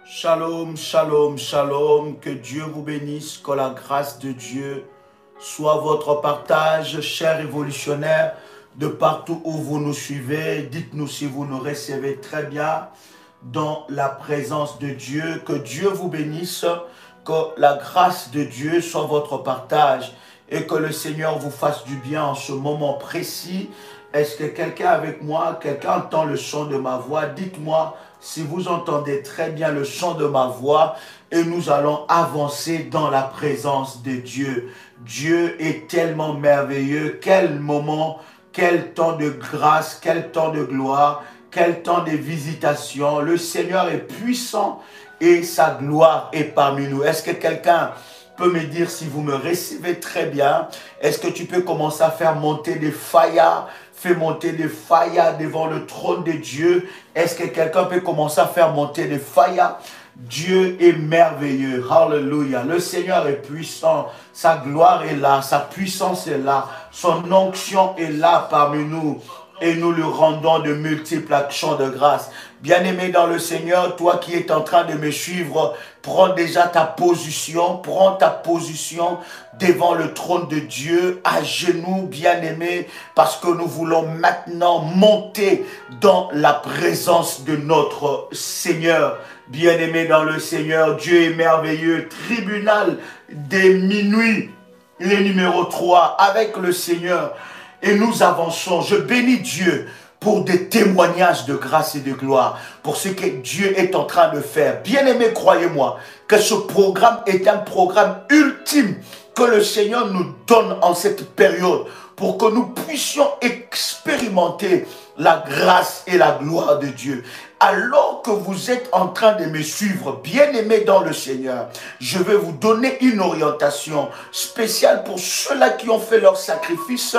Shalom, shalom, shalom, que Dieu vous bénisse, que la grâce de Dieu soit votre partage, chers révolutionnaires, de partout où vous nous suivez. Dites-nous si vous nous recevez très bien dans la présence de Dieu, que Dieu vous bénisse, que la grâce de Dieu soit votre partage et que le Seigneur vous fasse du bien en ce moment précis. Est-ce que quelqu'un avec moi, quelqu'un entend le son de ma voix? Dites-moi si vous entendez très bien le son de ma voix et nous allons avancer dans la présence de Dieu. Dieu est tellement merveilleux. Quel moment, quel temps de grâce, quel temps de gloire, quel temps de visitation. Le Seigneur est puissant et sa gloire est parmi nous. Est-ce que quelqu'un peut me dire si vous me recevez très bien? Est-ce que tu peux commencer à faire monter des faillas? Fais monter des faillas devant le trône de Dieu. Est-ce que quelqu'un peut commencer à faire monter des faillas? Dieu est merveilleux. Alléluia. Le Seigneur est puissant. Sa gloire est là. Sa puissance est là. Son onction est là parmi nous. Et nous lui rendons de multiples actions de grâce. Bien-aimé dans le Seigneur, toi qui es en train de me suivre, prends déjà ta position. Prends ta position devant le trône de Dieu, à genoux, bien-aimé, parce que nous voulons maintenant monter dans la présence de notre Seigneur. Bien-aimé dans le Seigneur, Dieu est merveilleux. Tribunal des minuit, le numéro 3, avec le Seigneur. Et nous avançons. Je bénis Dieu pour des témoignages de grâce et de gloire, pour ce que Dieu est en train de faire. Bien-aimés, croyez-moi que ce programme est un programme ultime que le Seigneur nous donne en cette période pour que nous puissions expérimenter la grâce et la gloire de Dieu. Alors que vous êtes en train de me suivre, bien-aimés dans le Seigneur, je vais vous donner une orientation spéciale pour ceux-là qui ont fait leur sacrifice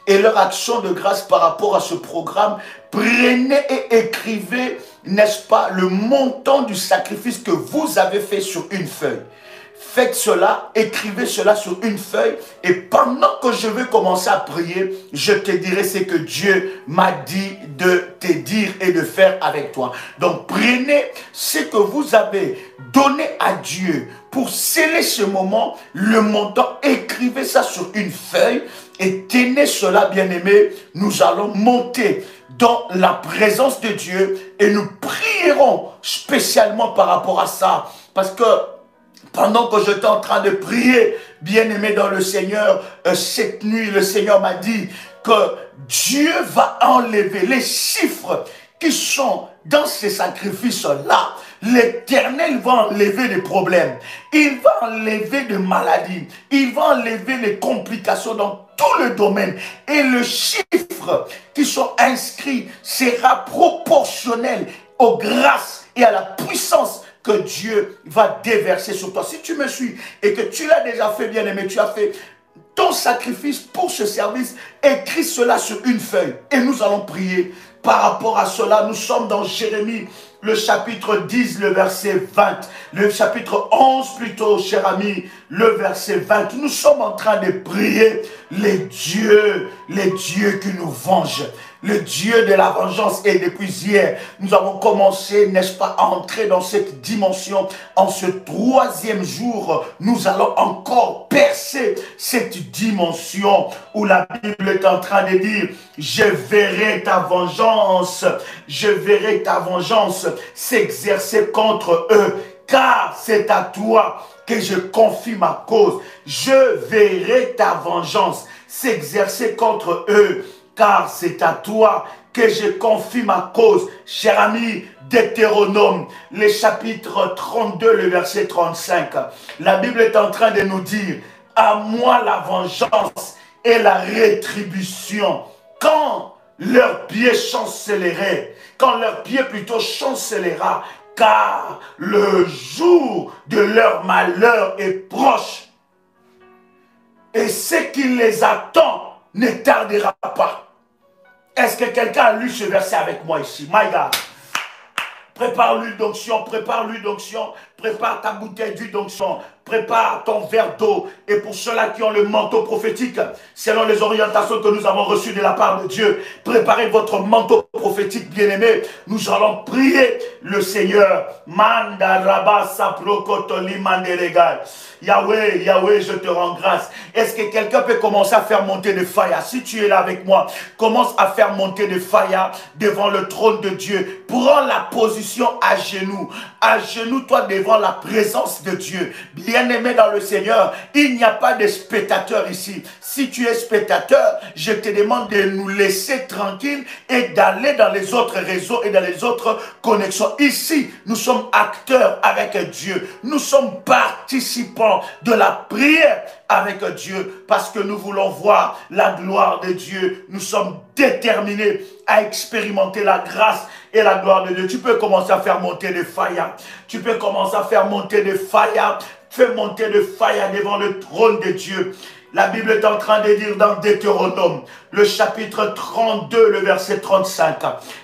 et leur action de grâce par rapport à ce programme. Prenez et écrivez, n'est-ce pas, le montant du sacrifice que vous avez fait sur une feuille. Faites cela, écrivez cela sur une feuille et pendant que je vais commencer à prier, je te dirai ce que Dieu m'a dit de te dire et de faire avec toi. Donc prenez ce que vous avez donné à Dieu pour sceller ce moment, le montant, écrivez ça sur une feuille et tenez cela, bien-aimés. Nous allons monter dans la présence de Dieu et nous prierons spécialement par rapport à ça, parce que pendant que j'étais en train de prier, bien-aimé dans le Seigneur, cette nuit, le Seigneur m'a dit que Dieu va enlever les chiffres qui sont dans ces sacrifices-là. L'Éternel va enlever des problèmes. Il va enlever des maladies. Il va enlever les complications dans tout le domaine. Et le chiffre qui sont inscrits sera proportionnel aux grâces et à la puissance que Dieu va déverser sur toi. Si tu me suis et que tu l'as déjà fait, bien-aimé, tu as fait ton sacrifice pour ce service, écris cela sur une feuille et nous allons prier par rapport à cela. Nous sommes dans Jérémie, le chapitre 10, le verset 20. Le chapitre 11 plutôt, cher ami, le verset 20. Nous sommes en train de prier les dieux qui nous vengent. Le Dieu de la vengeance. Et depuis hier, nous avons commencé, n'est-ce pas, à entrer dans cette dimension. En ce troisième jour, nous allons encore percer cette dimension où la Bible est en train de dire: je verrai ta vengeance s'exercer contre eux, car c'est à toi que je confie ma cause. Je verrai ta vengeance s'exercer contre eux, car c'est à toi que je confie ma cause. Cher ami, Deutéronome, le chapitre 32, le verset 35. La Bible est en train de nous dire: à moi la vengeance et la rétribution. Quand leur pied chancellera, car le jour de leur malheur est proche. Et ce qui les attend ne tardera pas. Est-ce que quelqu'un a lu ce verset avec moi ici? My God. Prépare l'huile d'onction, prépare ta bouteille d'huile d'onction. prépare ton verre d'eau. Et pour ceux-là qui ont le manteau prophétique, selon les orientations que nous avons reçues de la part de Dieu, préparez votre manteau prophétique, bien-aimé. Nous allons prier le Seigneur. Manda Rabba Saprokotoli Manderegal. Yahweh, Yahweh, je te rends grâce. Est-ce que quelqu'un peut commencer à faire monter des faya? Si tu es là avec moi, commence à faire monter des faya devant le trône de Dieu. Prends la position à genoux. À genoux, toi, devant la présence de Dieu. Bien-aimé dans le Seigneur, il n'y a pas de spectateurs ici. Si tu es spectateur, je te demande de nous laisser tranquilles et d'aller dans les autres réseaux et dans les autres connexions. Ici, nous sommes acteurs avec Dieu. Nous sommes participants de la prière avec Dieu parce que nous voulons voir la gloire de Dieu. Nous sommes déterminés à expérimenter la grâce et la gloire de Dieu. Tu peux commencer à faire monter des faillas. Tu peux commencer à faire monter des faillas. Fais monter des faillas devant le trône de Dieu. La Bible est en train de dire dans Deutéronome, le chapitre 32, le verset 35.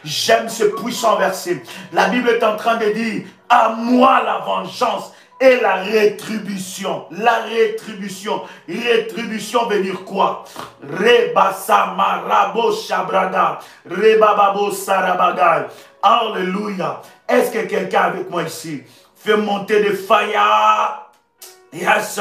J'aime ce puissant verset. La Bible est en train de dire, à moi la vengeance et la rétribution. La rétribution. Rétribution veut dire quoi? Rebasa marabo shabrada. Rebababo sarabagal. Alléluia. Est-ce que quelqu'un avec moi ici fait monter des faillas? Yes.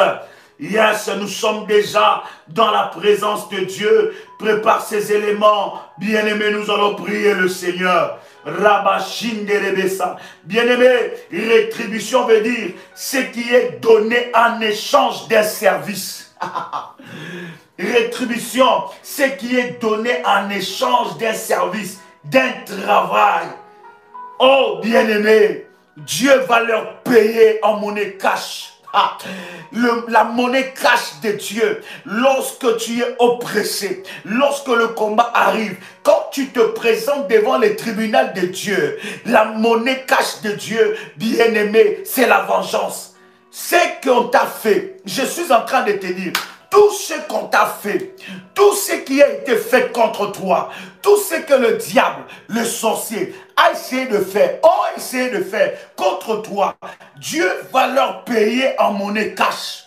Yes, nous sommes déjà dans la présence de Dieu. Prépare ces éléments. Bien-aimés, nous allons prier le Seigneur. Rabashinde Rebessa. Bien-aimé, rétribution veut dire ce qui est donné en échange d'un service. Rétribution, ce qui est donné en échange d'un service, d'un travail. Oh, bien-aimé, Dieu va leur payer en monnaie cash. La monnaie cash de Dieu, lorsque tu es oppressé, lorsque le combat arrive, quand tu te présentes devant les tribunaux de Dieu, la monnaie cash de Dieu, bien-aimé, c'est la vengeance. Ce qu'on t'a fait, je suis en train de te dire, tout ce qu'on t'a fait, tout ce qui a été fait contre toi, tout ce que le diable, le sorcier, a essayé de faire, ont essayé de faire contre toi, Dieu va leur payer en monnaie cash.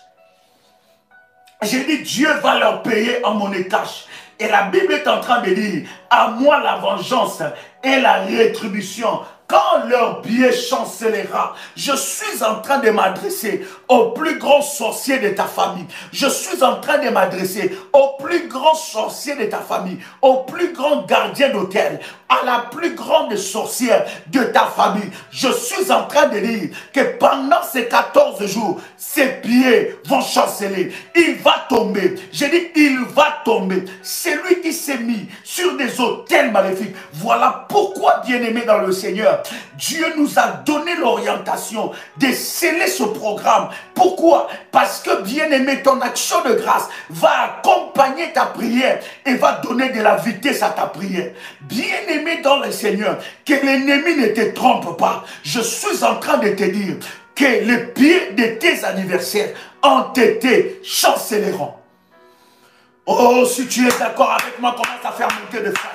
J'ai dit, Dieu va leur payer en monnaie cash. Et la Bible est en train de dire, à moi la vengeance et la rétribution. Quand leur biais chancellera, je suis en train de m'adresser au plus grand sorcier de ta famille. Je suis en train de m'adresser au plus grand sorcier de ta famille, au plus grand gardien d'hôtel, à la plus grande sorcière de ta famille. Je suis en train de dire que pendant ces 14 jours, ses pieds vont chanceler. Il va tomber. J'ai dit, il va tomber. C'est lui qui s'est mis sur des hôtels maléfiques. Voilà pourquoi, bien-aimé dans le Seigneur, Dieu nous a donné l'orientation de sceller ce programme. Pourquoi? Parce que, bien-aimé, ton action de grâce va accompagner ta prière et va donner de la vitesse à ta prière. Bien-aimé dans le Seigneur, que l'ennemi ne te trompe pas. Je suis en train de te dire que les pieds de tes adversaires ont été chancellerants. Oh, si tu es d'accord avec moi, commence à faire monter de fire.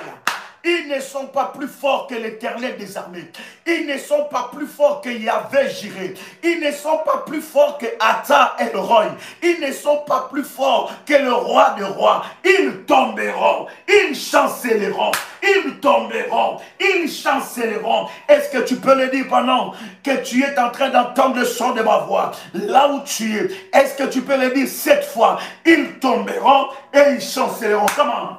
Ils ne sont pas plus forts que l'Éternel des armées. Ils ne sont pas plus forts que Yahvé Jireh. Ils ne sont pas plus forts que Atta El Roy. Ils ne sont pas plus forts que le roi des rois. Ils tomberont. Ils chancelleront. Ils tomberont. Ils chancelleront. Est-ce que tu peux le dire pendant que tu es en train d'entendre le son de ma voix? Là où tu es, est-ce que tu peux le dire cette fois? Ils tomberont et ils chancelleront. Comment?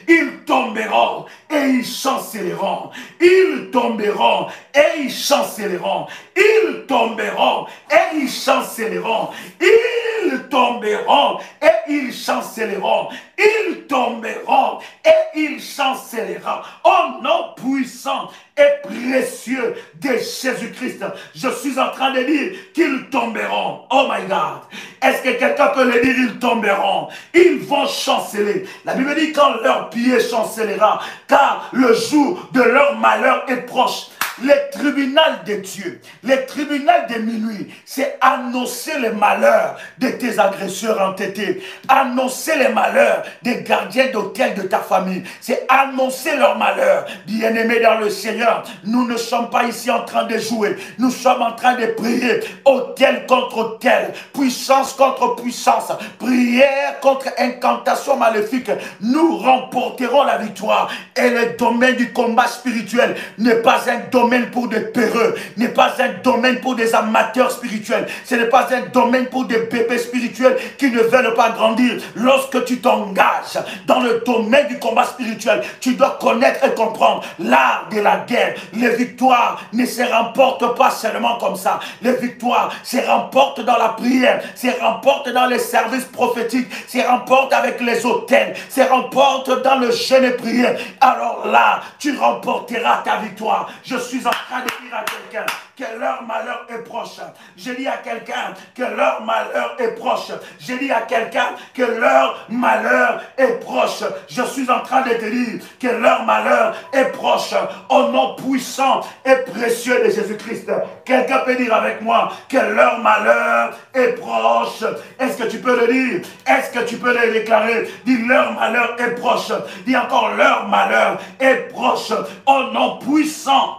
Ils tomberont et ils chancelleront. Ils tomberont et ils chancelleront. Ils tomberont et ils chancelleront. Ils tomberont et ils chancelleront. Ils tomberont et ils chancelleront. Au nom puissant et précieux de Jésus-Christ, je suis en train de dire qu'ils tomberont. Oh my God. Est-ce que quelqu'un peut le dire? Ils tomberont. Ils vont chanceler. La Bible dit quand leur pied chancellera, car le jour de leur malheur est proche. Les tribunaux de Dieu, les tribunaux de minuit, c'est annoncer les malheurs de tes agresseurs entêtés, annoncer les malheurs des gardiens d'hôtel de ta famille, c'est annoncer leurs malheurs. Bien-aimés dans le Seigneur, nous ne sommes pas ici en train de jouer, nous sommes en train de prier, hôtel contre hôtel, puissance contre puissance, prière contre incantation maléfique. Nous remporterons la victoire. Et le domaine du combat spirituel n'est pas un domaine pour des peureux, n'est pas un domaine pour des amateurs spirituels, ce n'est pas un domaine pour des bébés spirituels qui ne veulent pas grandir. Lorsque tu t'engages dans le domaine du combat spirituel, tu dois connaître et comprendre l'art de la guerre. Les victoires ne se remportent pas seulement comme ça. Les victoires se remportent dans la prière, se remportent dans les services prophétiques, se remportent avec les autels, se remportent dans le jeûne et prière. Alors là, tu remporteras ta victoire. Je suis en train de dire à quelqu'un que leur malheur est proche. Je dis à quelqu'un que leur malheur est proche. Je dis à quelqu'un que leur malheur est proche. Je suis en train de te dire que leur malheur est proche. Au nom puissant et précieux de Jésus-Christ. Quelqu'un peut dire avec moi que leur malheur est proche. Est-ce que tu peux le dire? Est-ce que tu peux le déclarer? Dis leur malheur est proche. Dis encore leur malheur est proche. Au nom puissant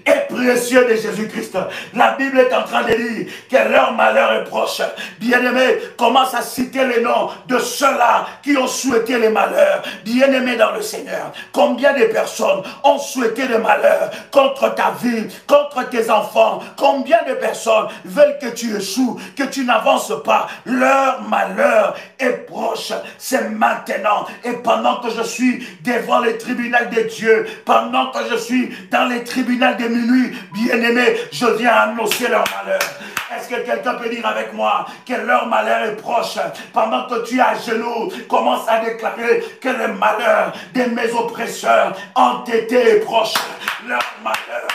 et précieux de Jésus-Christ. La Bible est en train de dire que leur malheur est proche. Bien-aimé, commence à citer les noms de ceux-là qui ont souhaité les malheurs. Bien-aimé dans le Seigneur, combien de personnes ont souhaité le malheur contre ta vie, contre tes enfants? Combien de personnes veulent que tu échoues, que tu n'avances pas? Leur malheur est proche. C'est maintenant. Et pendant que je suis devant les tribunaux de Dieu, pendant que je suis dans les tribunaux de minuit, bien-aimé, je viens annoncer leur malheur. Est-ce que quelqu'un peut dire avec moi que leur malheur est proche? Pendant que tu es à genoux, commence à déclarer que le malheur de mes oppresseurs ont été proches. Leur malheur,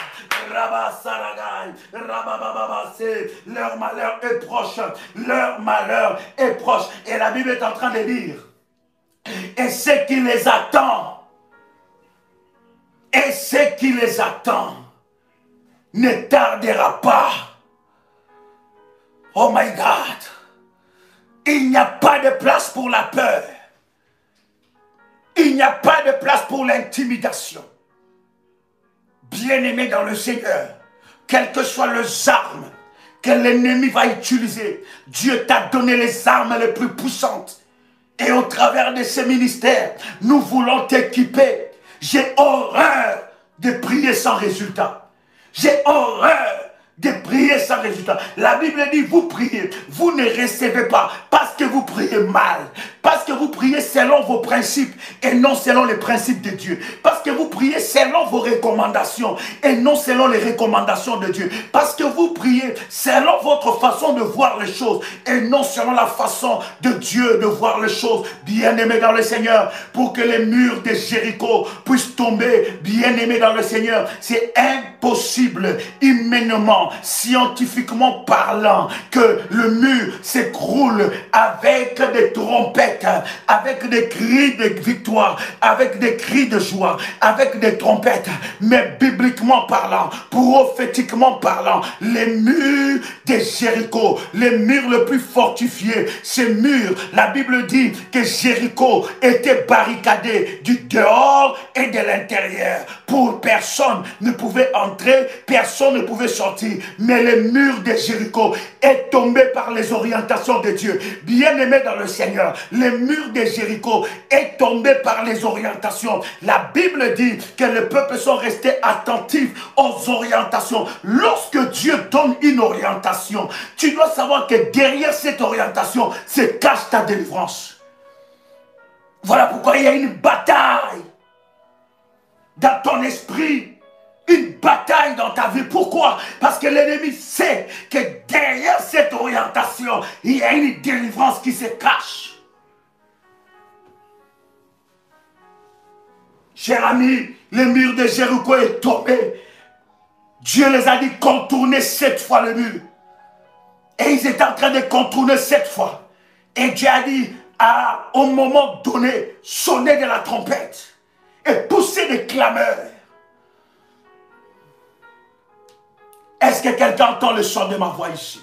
leur malheur est proche. Leur malheur est proche. Et la Bible est en train de dire, et ce qui les attend, et ce qui les attend ne tardera pas. Oh my God. Il n'y a pas de place pour la peur. Il n'y a pas de place pour l'intimidation. Bien-aimé dans le Seigneur, quelles que soient les armes que l'ennemi va utiliser, Dieu t'a donné les armes les plus puissantes. Et au travers de ces ministères, nous voulons t'équiper. J'ai horreur de prier sans résultat. J'ai horreur de prier sans résultat. La Bible dit, vous priez, vous ne recevez pas parce que vous priez mal, parce que vous priez selon vos principes et non selon les principes de Dieu, parce que vous priez selon vos recommandations et non selon les recommandations de Dieu, parce que vous priez selon votre façon de voir les choses et non selon la façon de Dieu de voir les choses. Bien-aimés dans le Seigneur, pour que les murs de Jéricho puissent tomber, bien-aimés dans le Seigneur, c'est impossible, humainement, scientifiquement parlant, que le mur s'écroule avec des trompettes, avec des cris de victoire, avec des cris de joie, avec des trompettes. Mais bibliquement parlant, prophétiquement parlant, les murs de Jéricho, les murs les plus fortifiés, ces murs, la Bible dit que Jéricho était barricadé du dehors et de l'intérieur. Pour personne ne pouvait entrer, personne ne pouvait sortir. Mais le mur de Jéricho est tombé par les orientations de Dieu. Bien-aimé dans le Seigneur, le mur de Jéricho est tombé par les orientations. La Bible dit que les peuples sont restés attentifs aux orientations. Lorsque Dieu donne une orientation, tu dois savoir que derrière cette orientation se cache ta délivrance. Voilà pourquoi il y a une bataille dans ton esprit. Une bataille dans ta vie. Pourquoi? Parce que l'ennemi sait que derrière cette orientation, il y a une délivrance qui se cache. Cher ami, le mur de Jéricho est tombé. Dieu les a dit contourner 7 fois le mur. Et ils étaient en train de contourner 7 fois. Et Dieu a dit, au moment donné, sonner de la trompette et pousser des clameurs. Est-ce que quelqu'un entend le chant de ma voix ici?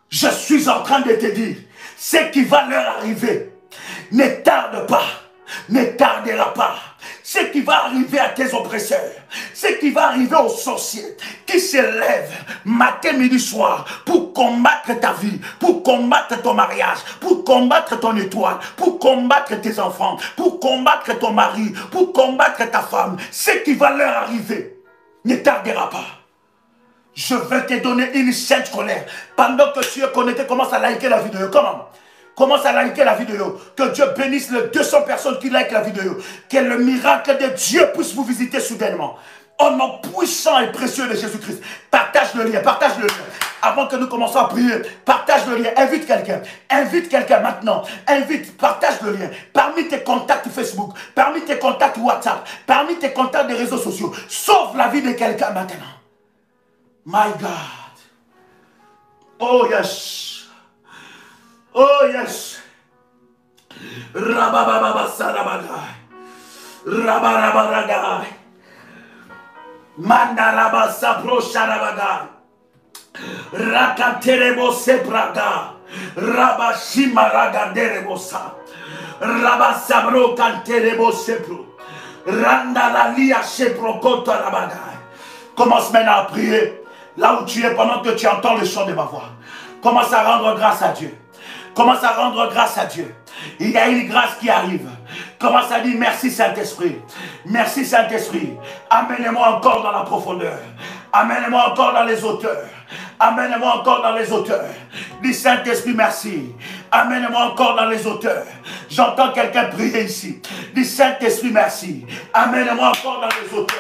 Je suis en train de te dire, ce qui va leur arriver, ne tarde pas, ne tardera pas. Ce qui va arriver à tes oppresseurs, ce qui va arriver aux sorciers qui se lèvent matin, midi, soir pour combattre ta vie, pour combattre ton mariage, pour combattre ton étoile, pour combattre tes enfants, pour combattre ton mari, pour combattre ta femme, ce qui va leur arriver ne tardera pas. Je vais te donner une sainte colère. Pendant que tu es connecté, commence à liker la vidéo. Comment? Commence à liker la vidéo. Que Dieu bénisse les 200 personnes qui likent la vidéo. Que le miracle de Dieu puisse vous visiter soudainement. Au nom puissant et précieux de Jésus-Christ. Partage le lien, partage le lien. Avant que nous commençons à prier, partage le lien. Invite quelqu'un maintenant. Invite, partage le lien. Parmi tes contacts Facebook, parmi tes contacts WhatsApp, parmi tes contacts des réseaux sociaux. Sauve la vie de quelqu'un maintenant. My God. Oh yes. Oh yes. Rabababa sarabagai. Rabarabagai. Mandaraba sapro sharabagai. Rakaterebo sepraga. Rabashimaraga derebosa. Rabasabro kanterebo sepro. Randalalia seprokoto rabagai. Commence maintenant à prier. Là où tu es, pendant que tu entends le chant de ma voix, commence à rendre grâce à Dieu. Commence à rendre grâce à Dieu. Il y a une grâce qui arrive. Commence à dire merci Saint-Esprit. Merci Saint-Esprit. Amène-moi encore dans la profondeur. Amène-moi encore dans les hauteurs. Amène-moi encore dans les hauteurs. Dis Saint-Esprit merci. Amène-moi encore dans les hauteurs. J'entends quelqu'un prier ici. Dis Saint-Esprit merci. Amène-moi encore dans les hauteurs.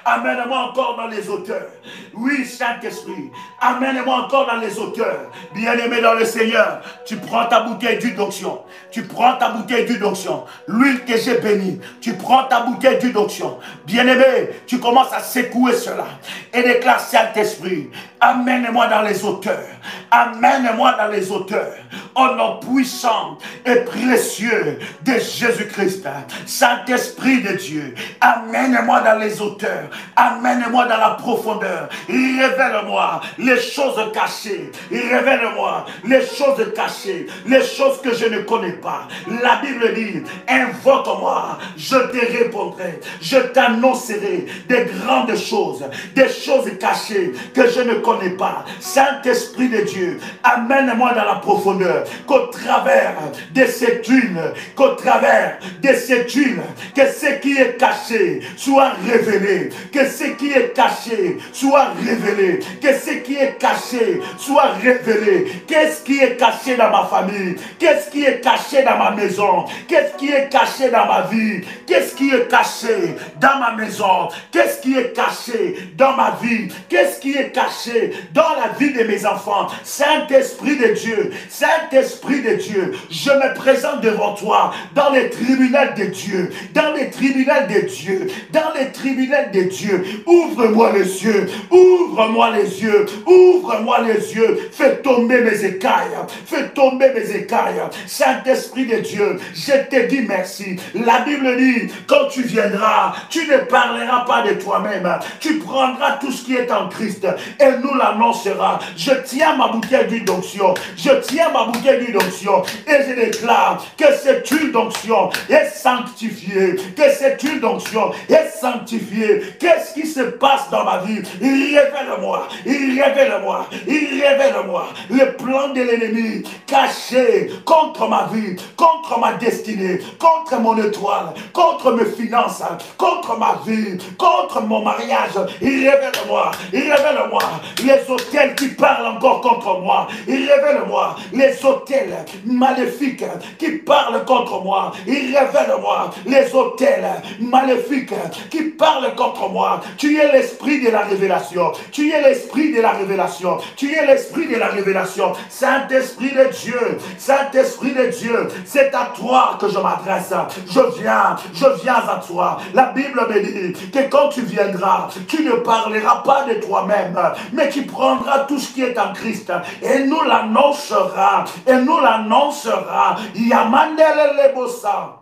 Amène-moi encore dans les hauteurs. Oui, Saint-Esprit, amène-moi encore dans les hauteurs. Bien-aimé dans le Seigneur, tu prends ta bouteille d'huile d'onction. Tu prends ta bouteille d'huile d'onction. L'huile que j'ai bénie, tu prends ta bouteille d'huile d'onction. Bien-aimé, tu commences à secouer cela. Et déclare Saint-Esprit, amène-moi dans les hauteurs. Amène-moi dans les hauteurs. Au nom puissant et précieux de Jésus-Christ. Saint-Esprit de Dieu, amène-moi dans les hauteurs. Amène-moi dans la profondeur. Révèle-moi les choses cachées. Révèle-moi les choses cachées. Les choses que je ne connais pas. La Bible dit, invoque-moi, je te répondrai. Je t'annoncerai des grandes choses. Des choses cachées que je ne connais pas. Saint-Esprit de Dieu, amène-moi dans la profondeur. Qu'au travers de cette huile, qu'au travers de cette huile, que ce qui est caché soit révélé. Que ce qui est caché soit révélé. Que ce qui est caché soit révélé. Qu'est-ce qui est caché dans ma famille? Qu'est-ce qui est caché dans ma maison? Qu'est-ce qui est caché dans ma vie? Qu'est-ce qui est caché dans ma maison? Qu'est-ce qui est caché dans ma vie? Qu'est-ce qui est caché dans la vie de mes enfants? Saint-Esprit de Dieu, Saint-Esprit de Dieu, je me présente devant toi dans les tribunaux de Dieu, dans les tribunaux de Dieu, dans les tribunaux de Dieu. Ouvre-moi les yeux, ouvre-moi les yeux, ouvre-moi les yeux, fais tomber mes écailles, fais tomber mes écailles. Saint-Esprit de Dieu, je te dis merci. La Bible dit, quand tu viendras, tu ne parleras pas de toi-même, tu prendras tout ce qui est en Christ et nous l'annonceras. Je tiens ma bouteille d'huile d'onction, je tiens ma bouteille d'huile d'onction et je déclare que cette huile d'onction est sanctifiée, que cette huile d'onction est sanctifiée. Qu'est-ce qui se passe dans ma vie? Révèle-moi, révèle-moi, révèle-moi le plan de l'ennemi caché contre ma vie, contre ma destinée, contre mon étoile, contre mes finances, contre ma vie, contre mon mariage. Révèle-moi, révèle-moi les hôtels qui parlent encore contre moi. Révèle-moi les hôtels maléfiques qui parlent contre moi. Révèle-moi les hôtels maléfiques qui parlent contre moi. Tu es l'esprit de la révélation. Tu es l'esprit de la révélation. Tu es l'esprit de la révélation. Saint-Esprit de Dieu, Saint-Esprit de Dieu, c'est à toi que je m'adresse. Je viens à toi. La Bible me dit que quand tu viendras, tu ne parleras pas de toi-même, mais tu prendras tout ce qui est en Christ et nous l'annoncera. Et nous l'annoncera. Yamandele lebosa.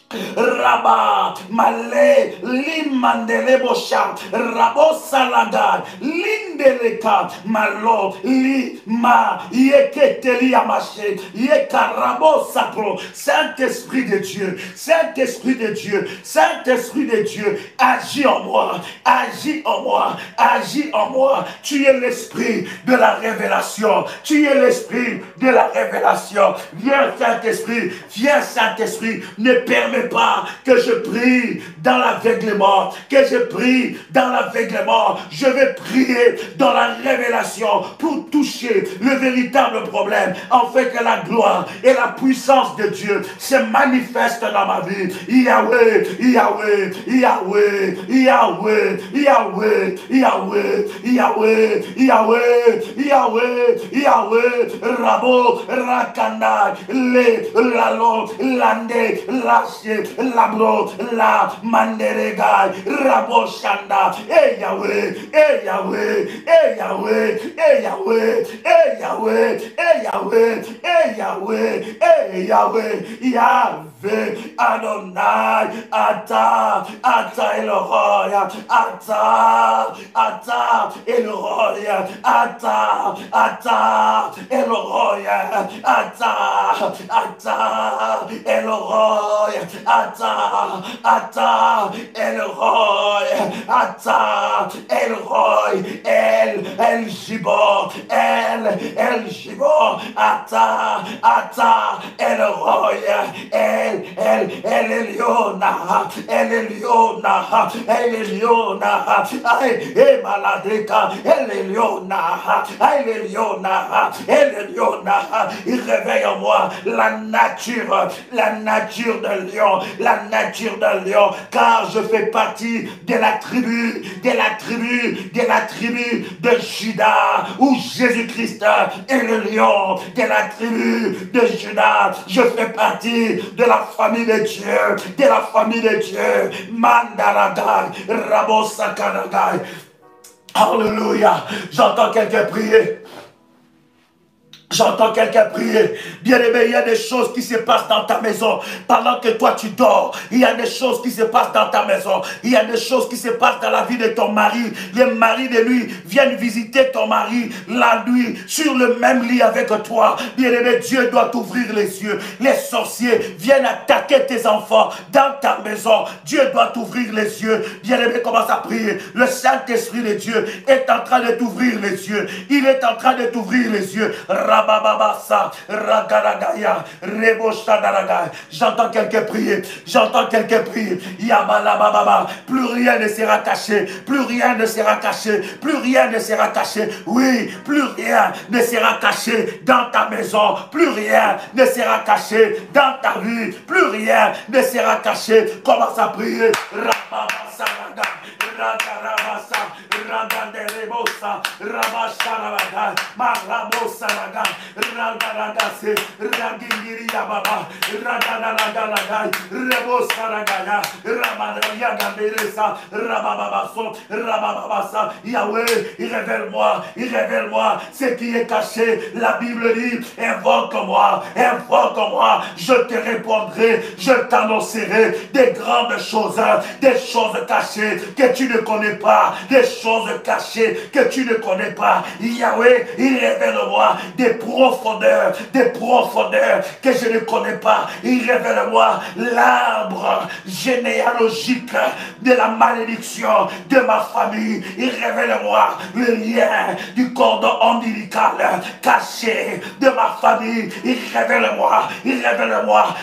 Rabba, Malé, Limandele Bosha, Rabo Salaga, Lindeleka, Malo, Lima, Yeketeli Amaché, Yekarabo Sapro, Saint-Esprit de Dieu, Saint-Esprit de Dieu, Saint-Esprit de Dieu, agis en moi, agis en moi, agis en moi. Tu es l'esprit de la révélation, tu es l'esprit de la révélation. Viens Saint-Esprit, viens Saint-Esprit, ne permets pas que je prie dans l'aveuglement, que je prie dans l'aveuglement. Je vais prier dans la révélation pour toucher le véritable problème, afin que la gloire et la puissance de Dieu se manifestent dans ma vie. Yahweh, Yahweh, Yahweh, Yahweh, Yahweh, Yahweh, Yahweh, Yahweh, Yahweh, Yahweh, Rabo, Rakanda, Le, Lalo, Lande, Lache, Labro, La, Manderegai, Rabo Shanda, Yahweh, Yahweh, Yahweh, Yahweh, Yahweh, Yahweh, Yahweh, Yahweh, Yahweh, Adonai, Ata, Ata Elroy, Ata, Ata Elroy, Ata, Ata Elroy, Ata, Ata Elroy, Ata, Ata Elroy, Ata Elroy, El Gibor, El Gibor, Ata, Ata Elroy, El Eliona, El Eliona, El Eliona, ay, Maladeka, El Eliona, El Eliona, El Eliona. Il réveille en moi la nature de lion, la nature de lion, car je fais partie de la tribu, de Juda, où Jésus-Christ est le lion, de la tribu de Juda. Je fais partie de la famille de Dieu, de la famille de Dieu. Mandaragai, Rabosakanagai. Alléluia. J'entends quelqu'un prier. J'entends quelqu'un prier. Bien-aimé, il y a des choses qui se passent dans ta maison. Pendant que toi tu dors, il y a des choses qui se passent dans ta maison. Il y a des choses qui se passent dans la vie de ton mari. Les maris de lui viennent visiter ton mari la nuit sur le même lit avec toi. Bien-aimé, Dieu doit t'ouvrir les yeux. Les sorciers viennent attaquer tes enfants dans ta maison. Dieu doit t'ouvrir les yeux. Bien-aimé, commence à prier. Le Saint-Esprit de Dieu est en train de t'ouvrir les yeux. Il est en train de t'ouvrir les yeux. Rabababasa, Ragaragaya, Reboshadaraga. J'entends quelqu'un prier. J'entends quelqu'un prier. Yabalababa. Plus rien ne sera caché. Plus rien ne sera caché. Plus rien ne sera caché. Oui, plus rien ne sera caché dans ta maison. Plus rien ne sera caché dans ta vie. Plus rien ne sera caché. Commence à prier. Rababasa, Ragarabasa, Raganderebosa, Rabasharaga, Marabosaraga, Ragaragase, Ragindiriya Baba, Ragaragalaga, Rebosaragaya, Ramadayagaberesa, Rabababaso, Rabababasa. Yahweh, il révèle-moi ce qui est caché. La Bible dit, invoque-moi, je te répondrai, je t'annoncerai des grandes choses cachées que tu ne connais pas, des choses cachées que tu ne connais pas. Yahweh, il révèle-moi des profondeurs que je ne connais pas. Il révèle-moi l'arbre généalogique de la malédiction de ma famille. Il révèle-moi le lien du cordon ombilical caché de ma famille. Il révèle-moi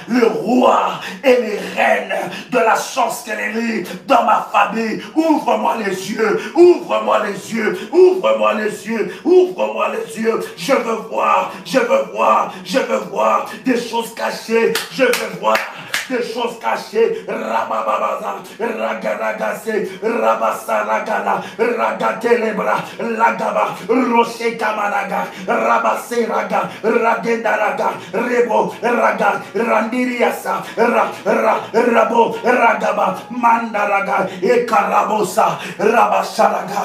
le roi et les reines de la sorcellerie dans ma famille. Ouvre-moi les yeux, ouvre-moi les yeux, ouvre-moi les yeux, ouvre-moi les yeux. Je veux voir des choses cachées. Je veux voir des choses cachées. Rabababaza, Ragaragase, Rabasaragala, Ragatelebra, Lagaba, Roche Kamanaga, Rabaseraga, Ragendaraga, Rebo, Raga, Randiriasa, Rabo, Ragaba, Mandaraga, Ekarabosa, Rabasaraga.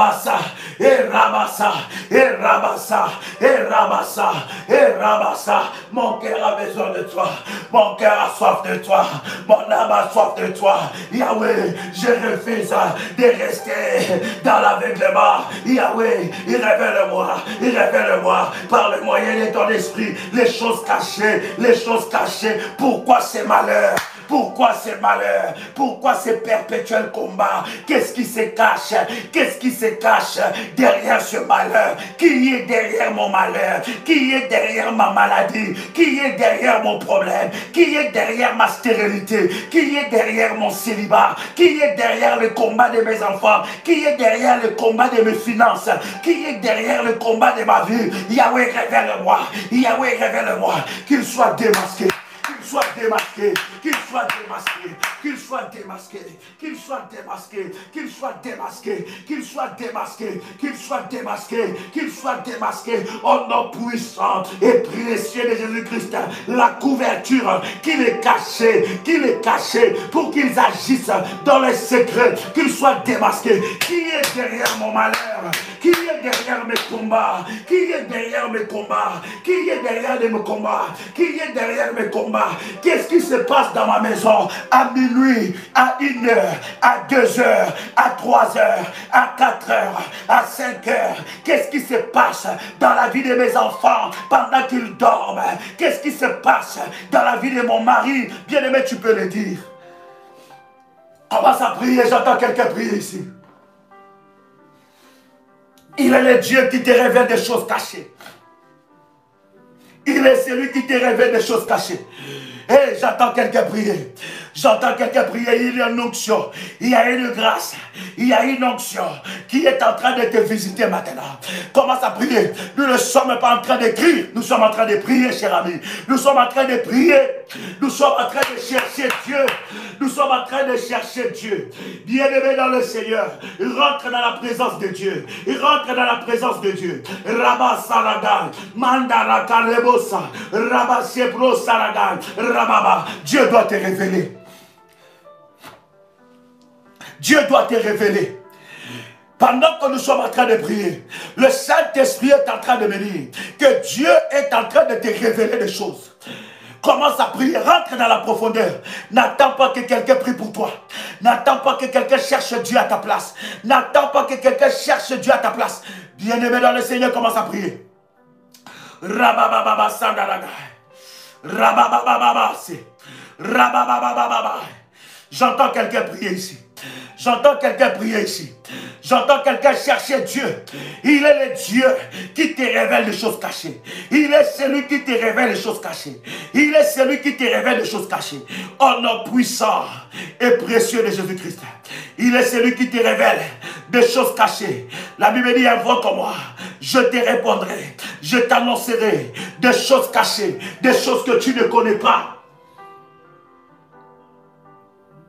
rabassa, et rabassa, et rabassa, et rabassa, et rabassa. Mon cœur a besoin de toi. Mon cœur a soif de toi. Mon âme a soif de toi. Yahweh, je refuse de rester dans l'aveuglement. Yahweh, il révèle-moi par le moyen de ton esprit les choses cachées, les choses cachées. Pourquoi ces malheurs? Pourquoi ces malheurs? Pourquoi ces perpétuels combats? Qu'est-ce qui se cache? Qu'est-ce qui se cache derrière ce malheur? Qui est derrière mon malheur? Qui est derrière ma maladie? Qui est derrière mon problème? Qui est derrière ma stérilité? Qui est derrière mon célibat? Qui est derrière le combat de mes enfants? Qui est derrière le combat de mes finances? Qui est derrière le combat de ma vie? Yahweh, révèle-moi. Yahweh, révèle-moi. Qu'il soit démasqué. Qu'il soit démasqué, qu'il soit démasqué, qu'il soit démasqué, qu'il soit démasqué, qu'il soit démasqué, qu'il soit démasqué, qu'il soit démasqué, qu'il soit démasqué, au nom puissant et précieux de Jésus-Christ, la couverture qu'il est caché pour qu'ils agissent dans les secrets, qu'il soit démasqué. Qui est derrière mon malheur? Qui est derrière mes combats? Qui est derrière mes combats? Qui est derrière mes combats? Qui est derrière mes combats? Qu'est-ce qui se passe dans ma maison à minuit, à 1 heure, à 2 heures, à 3 heures, à 4 heures, à 5 heures? Qu'est-ce qui se passe dans la vie de mes enfants pendant qu'ils dorment? Qu'est-ce qui se passe dans la vie de mon mari? Bien-aimé, tu peux le dire. Commence à prier, j'entends quelqu'un prier ici. Il est le Dieu qui te révèle des choses cachées. Il est celui qui te révèle des choses cachées. Hey, j'entends quelqu'un prier. J'entends quelqu'un prier. Il y a une onction. Il y a une grâce. Il y a une onction qui est en train de te visiter maintenant. Commence à prier. Nous ne sommes pas en train d'écrire. Nous sommes en train de prier, cher ami. Nous sommes en train de prier. Nous sommes en train de chercher Dieu. Nous sommes en train de chercher Dieu. Bien-aimé dans le Seigneur, rentre dans la présence de Dieu. Rentre dans la présence de Dieu. Rabba Salagan, Mandara Karebosa, Rabba Sebro Salagan, Rababa. Dieu doit te révéler. Dieu doit te révéler. Pendant que nous sommes en train de prier, le Saint-Esprit est en train de me dire que Dieu est en train de te révéler des choses. Commence à prier, rentre dans la profondeur. N'attends pas que quelqu'un prie pour toi. N'attends pas que quelqu'un cherche Dieu à ta place. N'attends pas que quelqu'un cherche Dieu à ta place. Bien-aimé dans le Seigneur, commence à prier. Rabababa Sandalaga. Rabababa. Rabababa. J'entends quelqu'un prier ici. J'entends quelqu'un prier ici. J'entends quelqu'un chercher Dieu. Il est le Dieu qui te révèle les choses cachées. Il est celui qui te révèle les choses cachées. Il est celui qui te révèle les choses cachées. Au nom puissant et précieux de Jésus-Christ. Il est celui qui te révèle des choses cachées. La Bible dit, invoque-moi, je te répondrai. Je t'annoncerai des choses cachées, des choses que tu ne connais pas.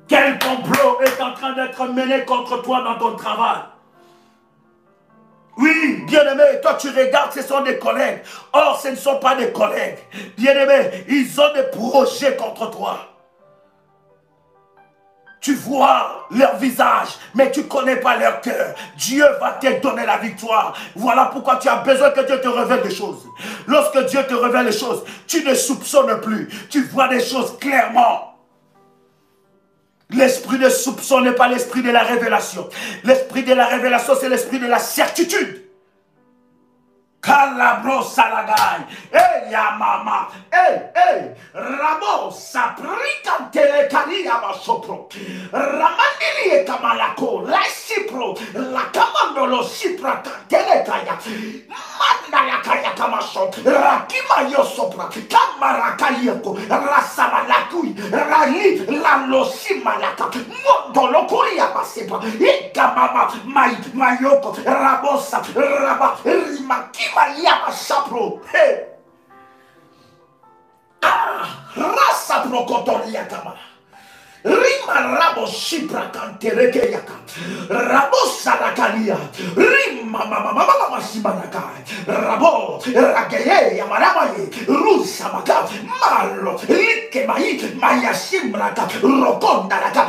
Quel complot est en train d'être mené contre toi dans ton travail? Oui, bien-aimé, toi tu regardes, ce sont des collègues. Or, ce ne sont pas des collègues. Bien-aimé, ils ont des projets contre toi. Tu vois leur visage, mais tu ne connais pas leur cœur. Dieu va te donner la victoire. Voilà pourquoi tu as besoin que Dieu te révèle des choses. Lorsque Dieu te révèle des choses, tu ne soupçonnes plus. Tu vois des choses clairement. L'esprit de soupçon n'est pas l'esprit de la révélation. L'esprit de la révélation, c'est l'esprit de la certitude. Calabro salagai, hey ya mama, hey, rabo saprika telekali abasopro, ramandili e kamalako, la sipro, la kamandolo sipra telekaya, mandala kaya kamaso, rakima yosopra, kamarakayako, rasamalakui, rali la losimalaka, mondolo koria basepra, ikamama mayoko, rabosa, raba, rimaki. Hey. Rasa prokotoria kama. Rima rabo shipra kantereke yaka. Rabo salakalia. Rima mama simanaka. Rabo rakeye yamaramaye. Rusa maka. Malo. Like mai. Maya simraka. Rokonda laka.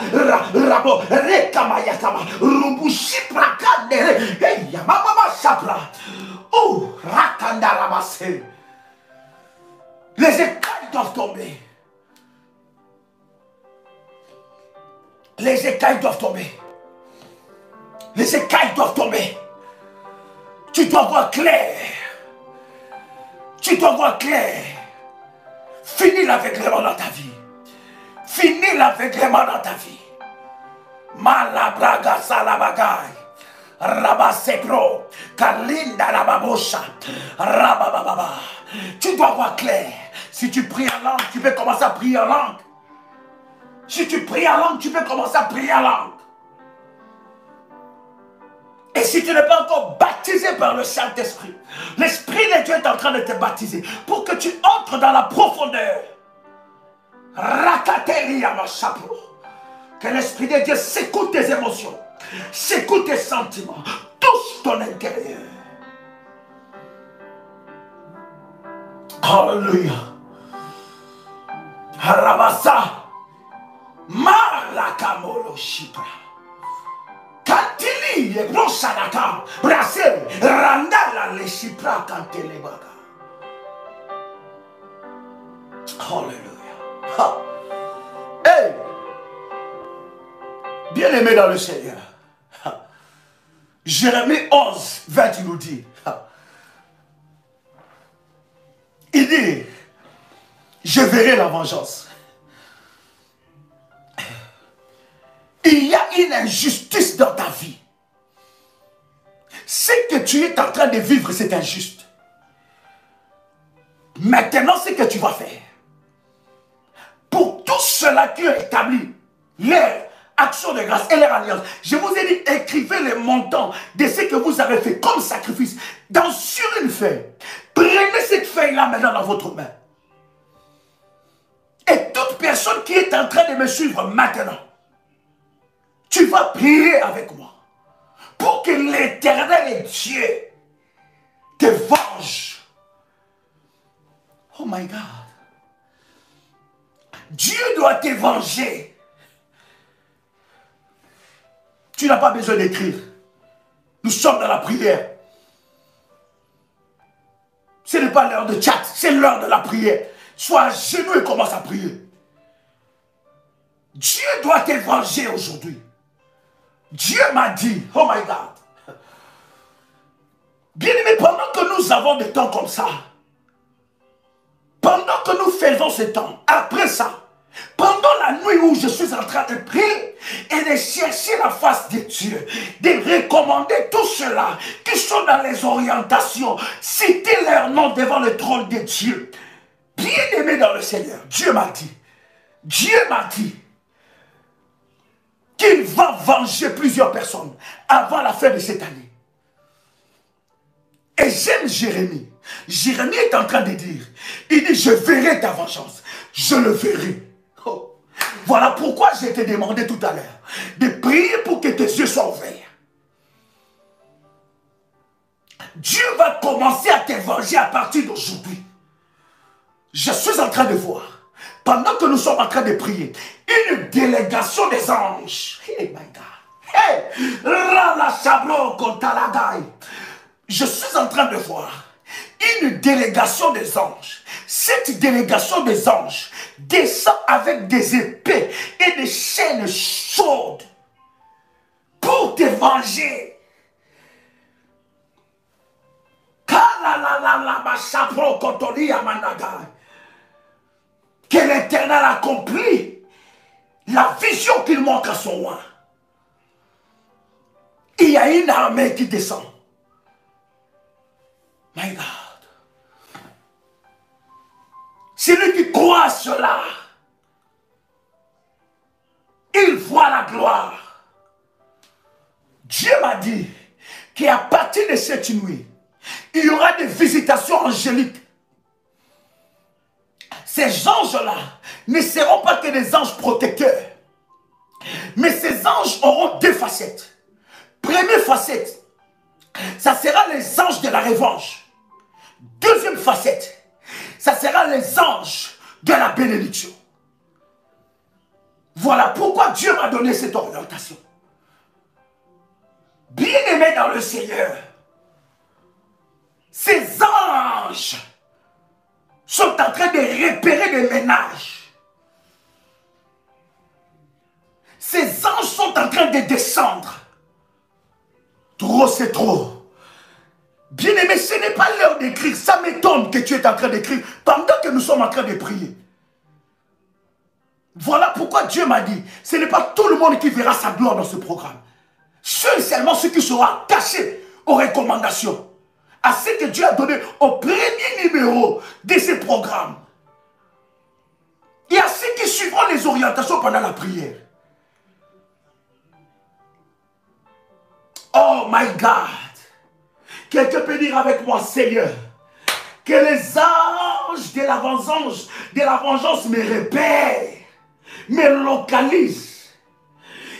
Rabo reka mayakama. Rubu shipra kandere. Hey Mama Chapra. Oh, Rakanda ramassé. Les écailles doivent tomber. Les écailles doivent tomber. Les écailles doivent tomber. Tu dois voir clair. Tu dois voir clair. Finis l'aveuglement dans ta vie. Finis l'aveuglement dans ta vie. Malabraga salabagaï. Rabasepro. Kalinda rababosha. Rabababa. Tu dois voir clair. Si tu pries en langue, tu peux commencer à prier en langue. Si tu pries en langue, tu peux commencer à prier en langue. Et si tu n'es pas encore baptisé par le Saint-Esprit, l'Esprit de Dieu est en train de te baptiser pour que tu entres dans la profondeur. Rakatelia ma chapeau. Que l'Esprit de Dieu s'écoute tes émotions, s'écoute tes sentiments, touche ton intérieur. Alléluia. Rabasa. Malakamolo Shipra. Kantili Rosanaka. Brasel. Randala le Shipra Kantelebaga. Alléluia. Hey! Bien-aimé dans le Seigneur. Jérémie 11, 20, il nous dit. Il dit, je verrai la vengeance. Il y a une injustice dans ta vie. Ce que tu es en train de vivre, c'est injuste. Maintenant, ce que tu vas faire, pour tous ceux-là qui ont établi leur action de grâce et leur alliance, je vous ai dit, écrivez les montants de ce que vous avez fait comme sacrifice sur une feuille. Prenez cette feuille-là maintenant dans votre main. Et toute personne qui est en train de me suivre maintenant, tu vas prier avec moi pour que l'Éternel Dieu te venge. Oh my God. Dieu doit te venger. Tu n'as pas besoin d'écrire. Nous sommes dans la prière. Ce n'est pas l'heure de chat, c'est l'heure de la prière. Sois à genoux et commence à prier. Dieu doit te venger aujourd'hui. Dieu m'a dit, oh my God. Bien-aimé, pendant que nous avons des temps comme ça, pendant que nous faisons ce temps, après ça, pendant la nuit où je suis en train de prier et de chercher la face de Dieu, de recommander tous ceux-là qui sont dans les orientations, citer leur nom devant le trône de Dieu. Bien-aimé dans le Seigneur, Dieu m'a dit qu'il va venger plusieurs personnes avant la fin de cette année. Et j'aime Jérémie. Jérémie est en train de dire, il dit, je verrai ta vengeance, je le verrai. Oh. Voilà pourquoi je t'ai demandé tout à l'heure de prier pour que tes yeux soient ouverts. Dieu va commencer à te venger à partir d'aujourd'hui. Je suis en train de voir, pendant que nous sommes en train de prier, une délégation des anges. Hey, my God. Hey, je suis en train de voir une délégation des anges. Cette délégation des anges descend avec des épées et des chaînes chaudes pour te venger. Que l'Éternel accomplit la vision qu'il manque à son roi. Il y a une armée qui descend. My God. Celui qui croit à cela, il voit la gloire. Dieu m'a dit qu'à partir de cette nuit, il y aura des visitations angéliques. Ces anges-là ne seront pas que des anges protecteurs. Mais ces anges auront deux facettes. Première facette, ça sera les anges de la revanche. Deuxième facette, ça sera les anges de la bénédiction. Voilà pourquoi Dieu m'a donné cette orientation. Bien-aimé dans le Seigneur, Ces anges sont en train de repérer des ménages. Ces anges sont en train de descendre. Trop, c'est trop. Bien-aimé, ce n'est pas l'heure d'écrire. Ça m'étonne que tu es en train d'écrire pendant que nous sommes en train de prier. Voilà pourquoi Dieu m'a dit, ce n'est pas tout le monde qui verra sa gloire dans ce programme. Seuls seulement ceux qui seront attachés aux recommandations, à ce que Dieu a donné au premier numéro de ce programme. Et à ceux qui suivront les orientations pendant la prière. Oh my God! Quelqu'un peut dire avec moi, Seigneur, que les anges de la vengeance me repèrent, me localisent.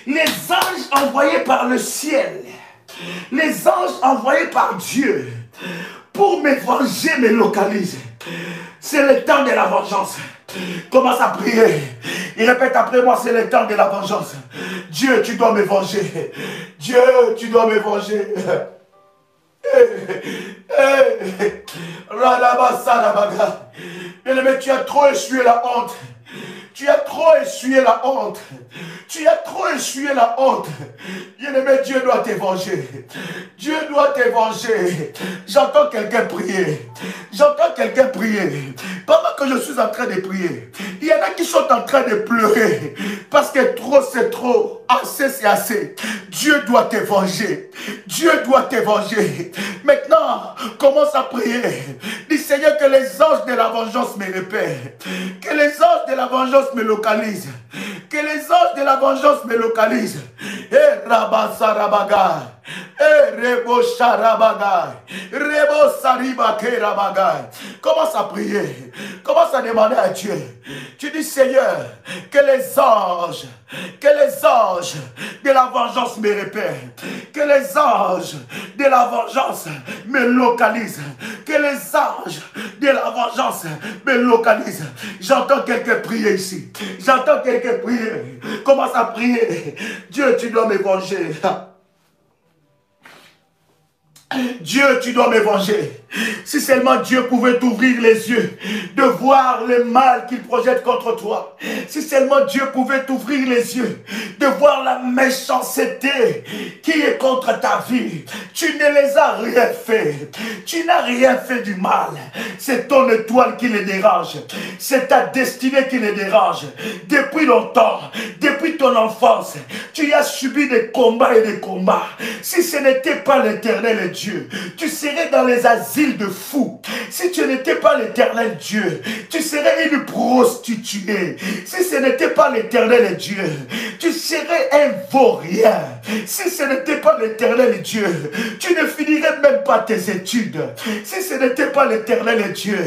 Les anges envoyés par le ciel, les anges envoyés par Dieu pour me venger me localisent. C'est le temps de la vengeance. Commence à prier. Il répète après moi, c'est le temps de la vengeance. Dieu, tu dois me venger. Dieu, tu dois me venger. Bien-aimé, tu as trop essuyé la honte. Tu as trop essuyé la honte. Tu as trop essuyé la honte. Bien-aimé, Dieu doit te venger. Dieu doit te venger. J'entends quelqu'un prier. J'entends quelqu'un prier. Pendant que je suis en train de prier, il y en a qui sont en train de pleurer. Parce que trop, c'est trop. Assez, c'est assez. Dieu doit te venger. Dieu doit te venger. Maintenant, commence à prier. Dis, Seigneur, que les anges de la vengeance me repèrent. Que les anges de la vengeance me localisent. Que les anges de la vengeance me localisent. Et Rabasarabaga. Et Rebo Sharabaga. Rebo Saribake Rabaga. Commence à prier. Commence à demander à Dieu. Tu dis, Seigneur, que les anges de la vengeance me repèrent. Que les anges de la vengeance me localisent. Que les anges de la vengeance me localisent. J'entends quelqu'un prier ici. J'entends quelqu'un prier. Commence à prier. Dieu, tu dois me venger. Dieu, tu dois me venger. Si seulement Dieu pouvait t'ouvrir les yeux, de voir le mal qu'il projette contre toi. Si seulement Dieu pouvait t'ouvrir les yeux, de voir la méchanceté qui est contre ta vie. Tu ne les as rien fait. Tu n'as rien fait du mal. C'est ton étoile qui les dérange. C'est ta destinée qui les dérange. Depuis longtemps, depuis ton enfance, tu as subi des combats et des combats. Si ce n'était pas l'Éternel Dieu, tu serais dans les asiles de fous. Si tu n'étais pas l'Éternel Dieu, tu serais une prostituée. Si ce n'était pas l'Éternel Dieu, tu serais un vaurien. Si ce n'était pas l'Éternel Dieu, tu ne finirais même pas tes études. Si ce n'était pas l'Éternel Dieu,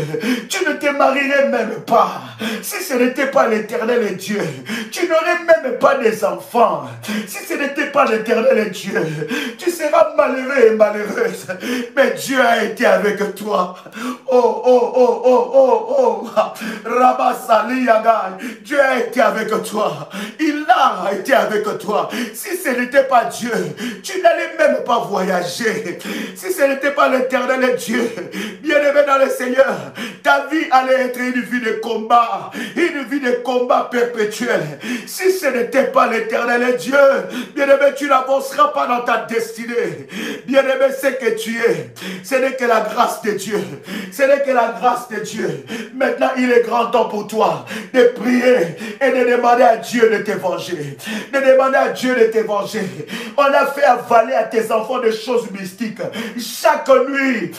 tu ne te marierais même pas. Si ce n'était pas l'Éternel Dieu, tu n'aurais même pas des enfants. Si ce n'était pas l'Éternel Dieu, tu seras malheureux et malheureuse. Mais Dieu a été avec toi. Oh, oh, oh, oh, oh, oh. Rabasali Yaga. Dieu a été avec toi. Il a été avec toi. Si ce n'était pas Dieu, tu n'allais même pas voyager. Si ce n'était pas l'Éternel Dieu, bien-aimé dans le Seigneur, ta vie allait être une vie de combat. Une vie de combat perpétuel. Si ce n'était pas l'Éternel Dieu, bien-aimé, tu n'avanceras pas dans ta destinée. Bien-aimé, c'est que tu es. Ce n'est que la grâce de Dieu. Ce n'est que la grâce de Dieu. Maintenant, il est grand temps pour toi de prier et de demander à Dieu de te venger. De demander à Dieu de te venger. On a fait avaler à tes enfants des choses mystiques. Chaque nuit,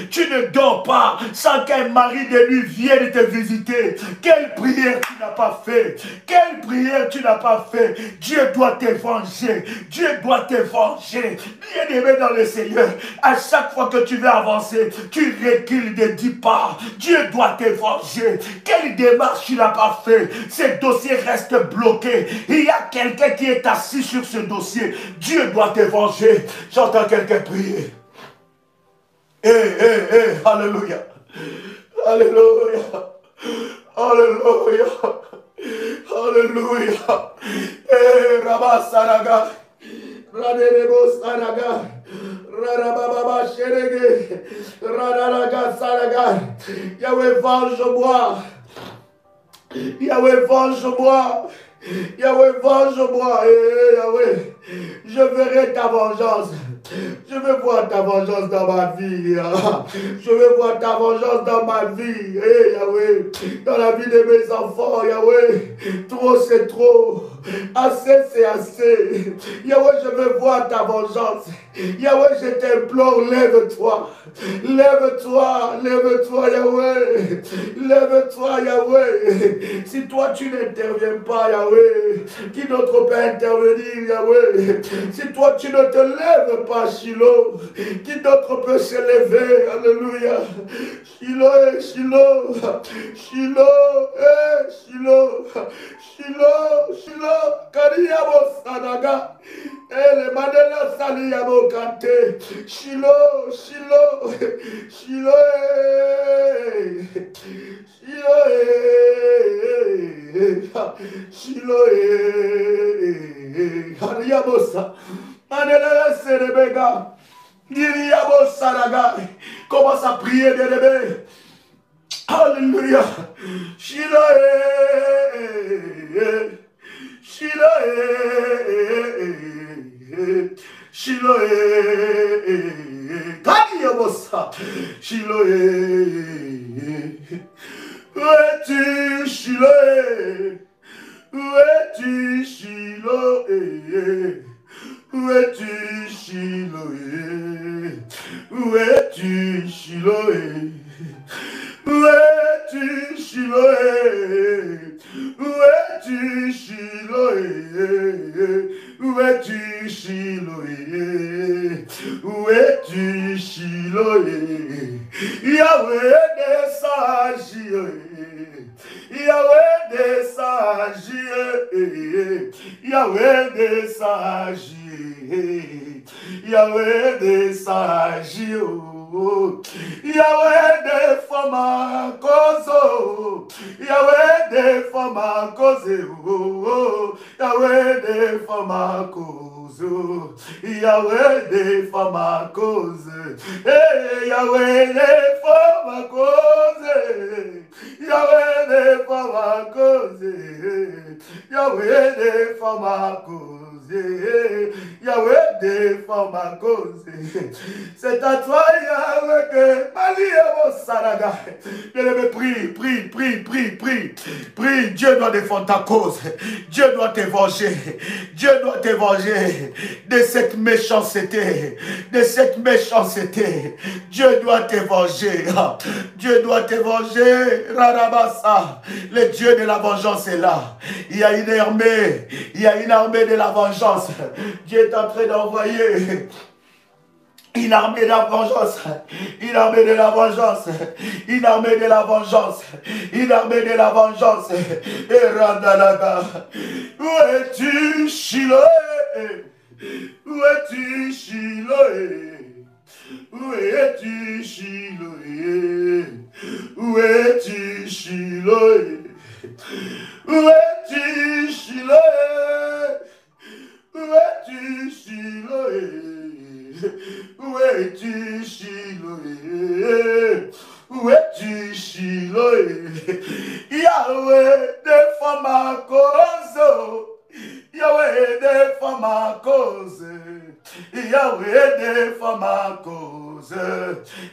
tu ne dors pas sans qu'un mari de nuit vienne te visiter. Quelle prière tu n'as pas fait? Quelle prière tu n'as pas fait? Dieu doit te venger. Dieu doit te venger. Bien-aimé dans le Seigneur, à chaque fois que tu veux avancer, tu recules de 10 pas. Dieu doit te venger. Quelle démarche tu n'as pas fait? Ce dossier reste bloqué. Il y a quelqu'un qui est assis sur ce dossier. Dieu doit te venger. J'entends quelqu'un prier. Alléluia. Alléluia. Alléluia. Alléluia. Rabasaraga. Raderebo Saraga, Radababa Sherege, Radaraga Saraga, Yahweh, venge-moi, Yahweh, venge-moi, Yahweh, venge-moi, Yahweh, je verrai ta vengeance. Je veux voir ta vengeance dans ma vie. Je veux voir ta vengeance dans ma vie. Yahweh, dans la vie de mes enfants, Yahweh. Trop, c'est trop. Assez, c'est assez. Yahweh, je veux voir ta vengeance. Yahweh, je t'implore, lève-toi. Lève-toi, lève-toi, Yahweh. Lève-toi, Yahweh. Si toi, tu n'interviens pas, Yahweh, qui d'autre peut intervenir, Yahweh? Si toi, tu ne te lèves pas, Shiloh, qui d'autre peut se lever? Alléluia. Shiloh, Shiloh, Shiloh, Shiloh, Shiloh, Shiloh, Kariyabo Sadaga, le Madela Saliyabo Kante, Shiloh, Shiloh, Shiloh, Shiloh, Shiloh, Kariyabosa, Madela Serebega, Diriyabo Sadaga, commence à prier de bébé. Alléluia. Shiloh, Shiloh, Shiloh, Kariyabosa, Shiloh. Où es-tu, Shiloh? Où es-tu, Shiloh? Où es-tu, Shiloh? Où es-tu, Shiloh? Où es-tu, Shiloh? Où es-tu, Shiloh? Où es-tu, Shiloh? Où es-tu, Shiloh? Yahweh descend agir. Yahweh descend agir. Yahweh descend agir. Yahweh descend agir. Yahweh défend ma cause. Yahweh défend ma cause. Yahweh défend ma cause. Yahweh défend ma cause. Yahweh défend ma cause. Yahweh défend ma cause. Yahweh défend ma cause. Yahweh défend ma cause. C'est à toi, Yahweh, que Malia Saraga. Bien-aimé, prie. Dieu doit défendre ta cause. Dieu doit te venger. Dieu doit te venger de cette méchanceté. De cette méchanceté. Dieu doit te venger. Dieu doit te venger. Rarabasa. Le Dieu de la vengeance est là. Il y a une armée. Il y a une armée de la vengeance. Dieu est en train d'envoyer une armée de la vengeance, une armée de la vengeance, une armée de la vengeance, une armée de la vengeance. Et Randalaga, où es-tu, Shiloh? Où es-tu, Shiloh? Où es-tu, Shiloh? Où es-tu, Shiloh? Où es-tu, Shiloh? Où es-tu, Shiloh? Où es-tu, Shiloh? Où es-tu, Shiloh? Yahweh, défends ma cause. Yahweh, défends ma cause. Yahweh, défends ma cause.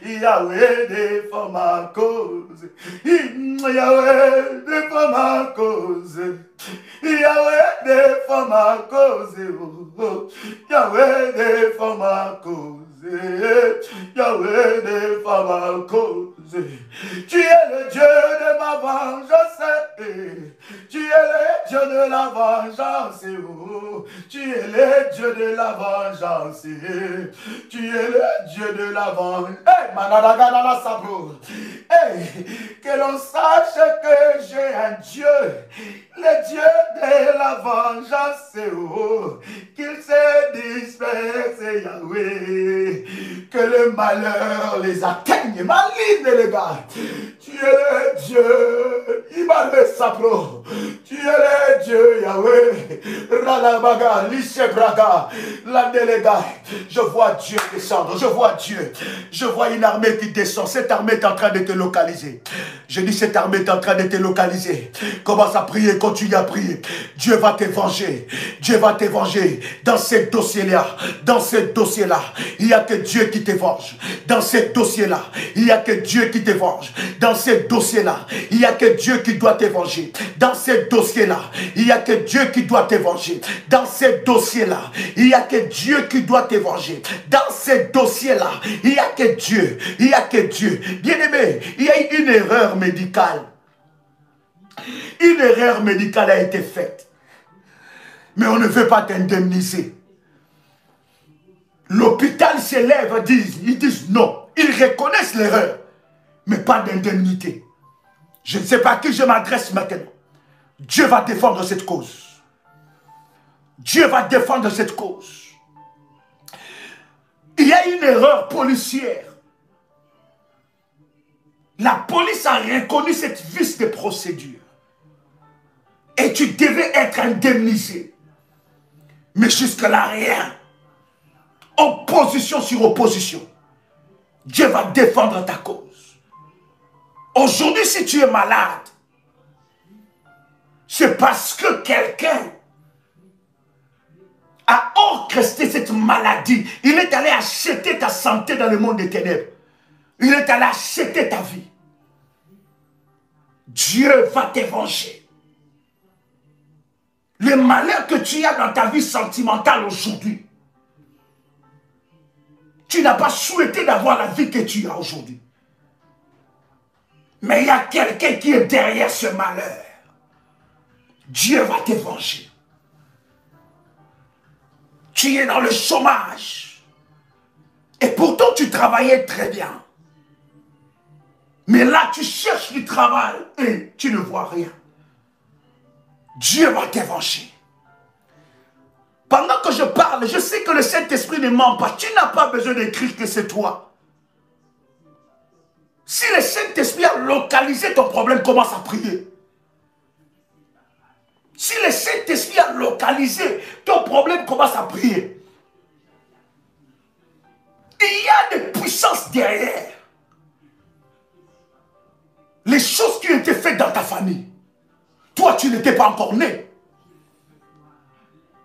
Yahweh, défends ma cause. Yahweh, défends ma cause. Yahweh, défends ma cause. Yahweh, défends ma cause. Yahweh, défends ma cause. Tu es le Dieu de ma vengeance. Tu es le Dieu de la vengeance. Tu es le Dieu de la vengeance. Tu es le Dieu de la vengeance. Manadagadala Sabro. Que l'on sache que j'ai un Dieu, le Dieu de la vengeance, qu'il se disperse, Yahweh, que le malheur les atteigne, maline les gars. Tu es le Dieu, Ibale Sapro, Tu es le Dieu, Yahweh. Ralabaga, Lissebraga, la déléga. Je vois Dieu descendre. Je vois Dieu. Je vois une armée qui descend. Cette armée est en train de te localiser. Je dis cette armée est en train de te localiser. Commence à prier, continue à prier. Dieu va te venger. Dieu va te venger. Dans ces dossiers-là, dans ces dossiers-là, il n'y a que Dieu qui te venge. Dans ces dossiers-là, il n'y a que Dieu qui te venge. Dans ces dossiers-là, il n'y a que Dieu qui doit te venger. Dans ces dossiers-là, il n'y a que Dieu qui doit te venger. Dans ces dossiers-là, il n'y a que Dieu qui doit te venger. Dans ces dossiers-là, il n'y a que Dieu. Il n'y a que Dieu. Bien-aimé, il y a eu une erreur médicale. Une erreur médicale a été faite. Mais on ne veut pas t'indemniser. L'hôpital s'élève, ils disent non. Ils reconnaissent l'erreur, mais pas d'indemnité. Je ne sais pas à qui je m'adresse maintenant. Dieu va défendre cette cause. Dieu va défendre cette cause. Il y a une erreur policière. La police a reconnu cette vice de procédure. Et tu devais être indemnisé. Mais jusque-là, rien. Opposition sur opposition. Dieu va défendre ta cause. Aujourd'hui, si tu es malade, c'est parce que quelqu'un a orchestré cette maladie. Il est allé acheter ta santé dans le monde des ténèbres. Il est allé acheter ta vie. Dieu va te venger. Le malheur que tu as dans ta vie sentimentale aujourd'hui, tu n'as pas souhaité d'avoir la vie que tu as aujourd'hui. Mais il y a quelqu'un qui est derrière ce malheur. Dieu va te venger. Tu es dans le chômage. Et pourtant tu travaillais très bien. Mais là tu cherches du travail et tu ne vois rien. Dieu va te venger. Pendant que je parle, je sais que le Saint-Esprit ne ment pas. Tu n'as pas besoin d'écrire que c'est toi. Si le Saint-Esprit a localisé ton problème, commence à prier. Si le Saint-Esprit a localisé ton problème, commence à prier. Il y a des puissances derrière. Les choses qui ont été faites dans ta famille. Toi, tu n'étais pas encore né.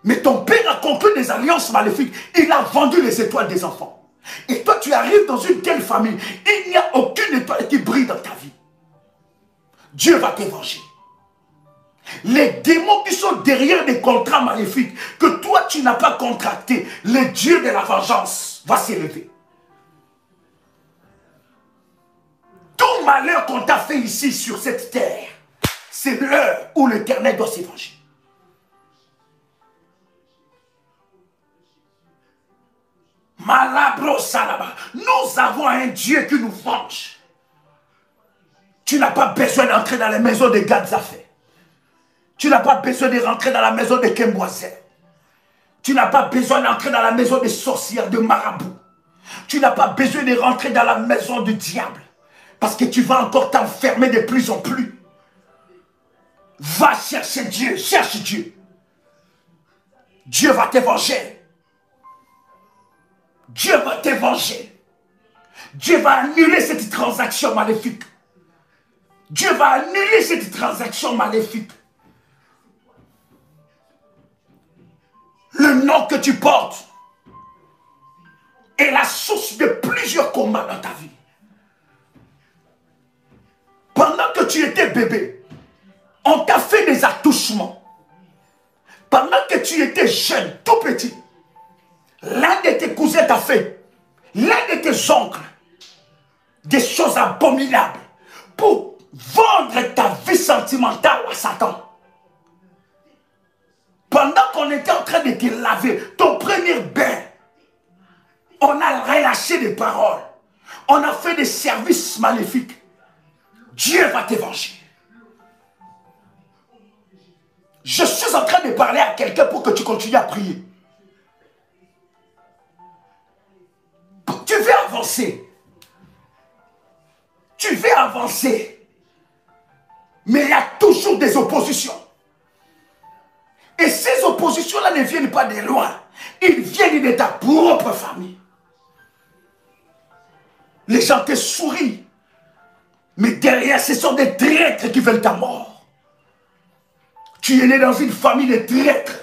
Mais ton père a conclu des alliances maléfiques. Il a vendu les étoiles des enfants. Et toi, tu arrives dans une telle famille. Il n'y a aucune étoile qui brille dans ta vie. Dieu va te venger. Les démons qui sont derrière des contrats maléfiques que toi, tu n'as pas contracté, le Dieu de la vengeance va s'élever. Tout malheur qu'on t'a fait ici sur cette terre, c'est l'heure où l'Éternel doit se venger. Malabro Salaba, nous avons un Dieu qui nous venge. Tu n'as pas besoin d'entrer dans les maisons de Gadzafé. Tu n'as pas besoin de rentrer dans la maison de Kemboisé. Tu n'as pas besoin d'entrer dans la maison des sorcières, de marabouts. Tu n'as pas besoin de rentrer dans la maison du diable. Parce que tu vas encore t'enfermer de plus en plus. Va chercher Dieu, cherche Dieu. Dieu va te venger. Dieu va te venger. Dieu va annuler cette transaction maléfique. Dieu va annuler cette transaction maléfique. Le nom que tu portes est la source de plusieurs combats dans ta vie. Pendant que tu étais bébé, on t'a fait des attouchements. Pendant que tu étais jeune, tout petit, l'un de tes cousins t'a fait, l'un de tes oncles, des choses abominables pour vendre ta vie sentimentale à Satan. Pendant qu'on était en train de te laver, ton premier bain, on a relâché des paroles. On a fait des services maléfiques. Dieu va te venger. Je suis en train de parler à quelqu'un pour que tu continues à prier. Tu veux avancer. Tu veux avancer. Mais il y a tout toujours des oppositions. Et ces oppositions-là ne viennent pas de loin. Ils viennent de ta propre famille. Les gens te sourient. Mais derrière, ce sont des traîtres qui veulent ta mort. Tu es né dans une famille de traîtres.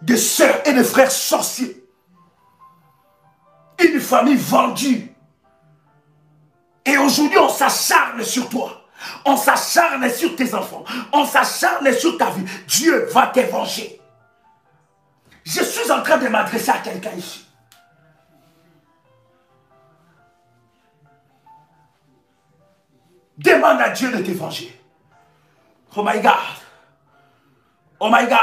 De sœurs et de frères sorciers. Une famille vendue. Et aujourd'hui, on s'acharne sur toi. On s'acharne sur tes enfants. On s'acharne sur ta vie. Dieu va te venger. Je suis en train de m'adresser à quelqu'un ici. Demande à Dieu de te venger. Oh my God. Oh my God.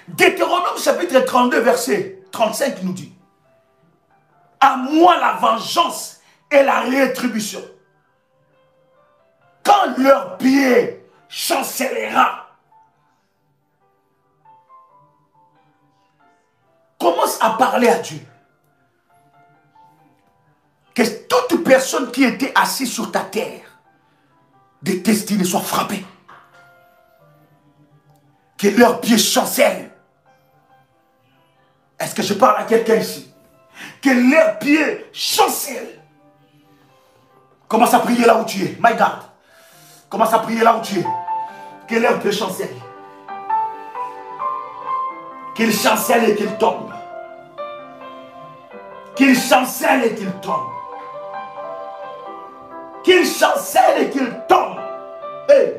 Deutéronome chapitre 32 verset 35 nous dit: à moi la vengeance et la rétribution. Quand leur pied chancellera, commence à parler à Dieu. Que toute personne qui était assise sur ta terre, de destinée, soit frappée. Que leurs pieds chancellent. Est-ce que je parle à quelqu'un ici? Que leurs pieds chancellent. Commence à prier là où tu es. My God. Commence à prier là où tu es. Que leurs pieds chancellent. Qu'ils chancellent et qu'ils tombent. Qu'ils chancellent et qu'ils tombent. Qu'ils chancellent et qu'ils tombent. Hey.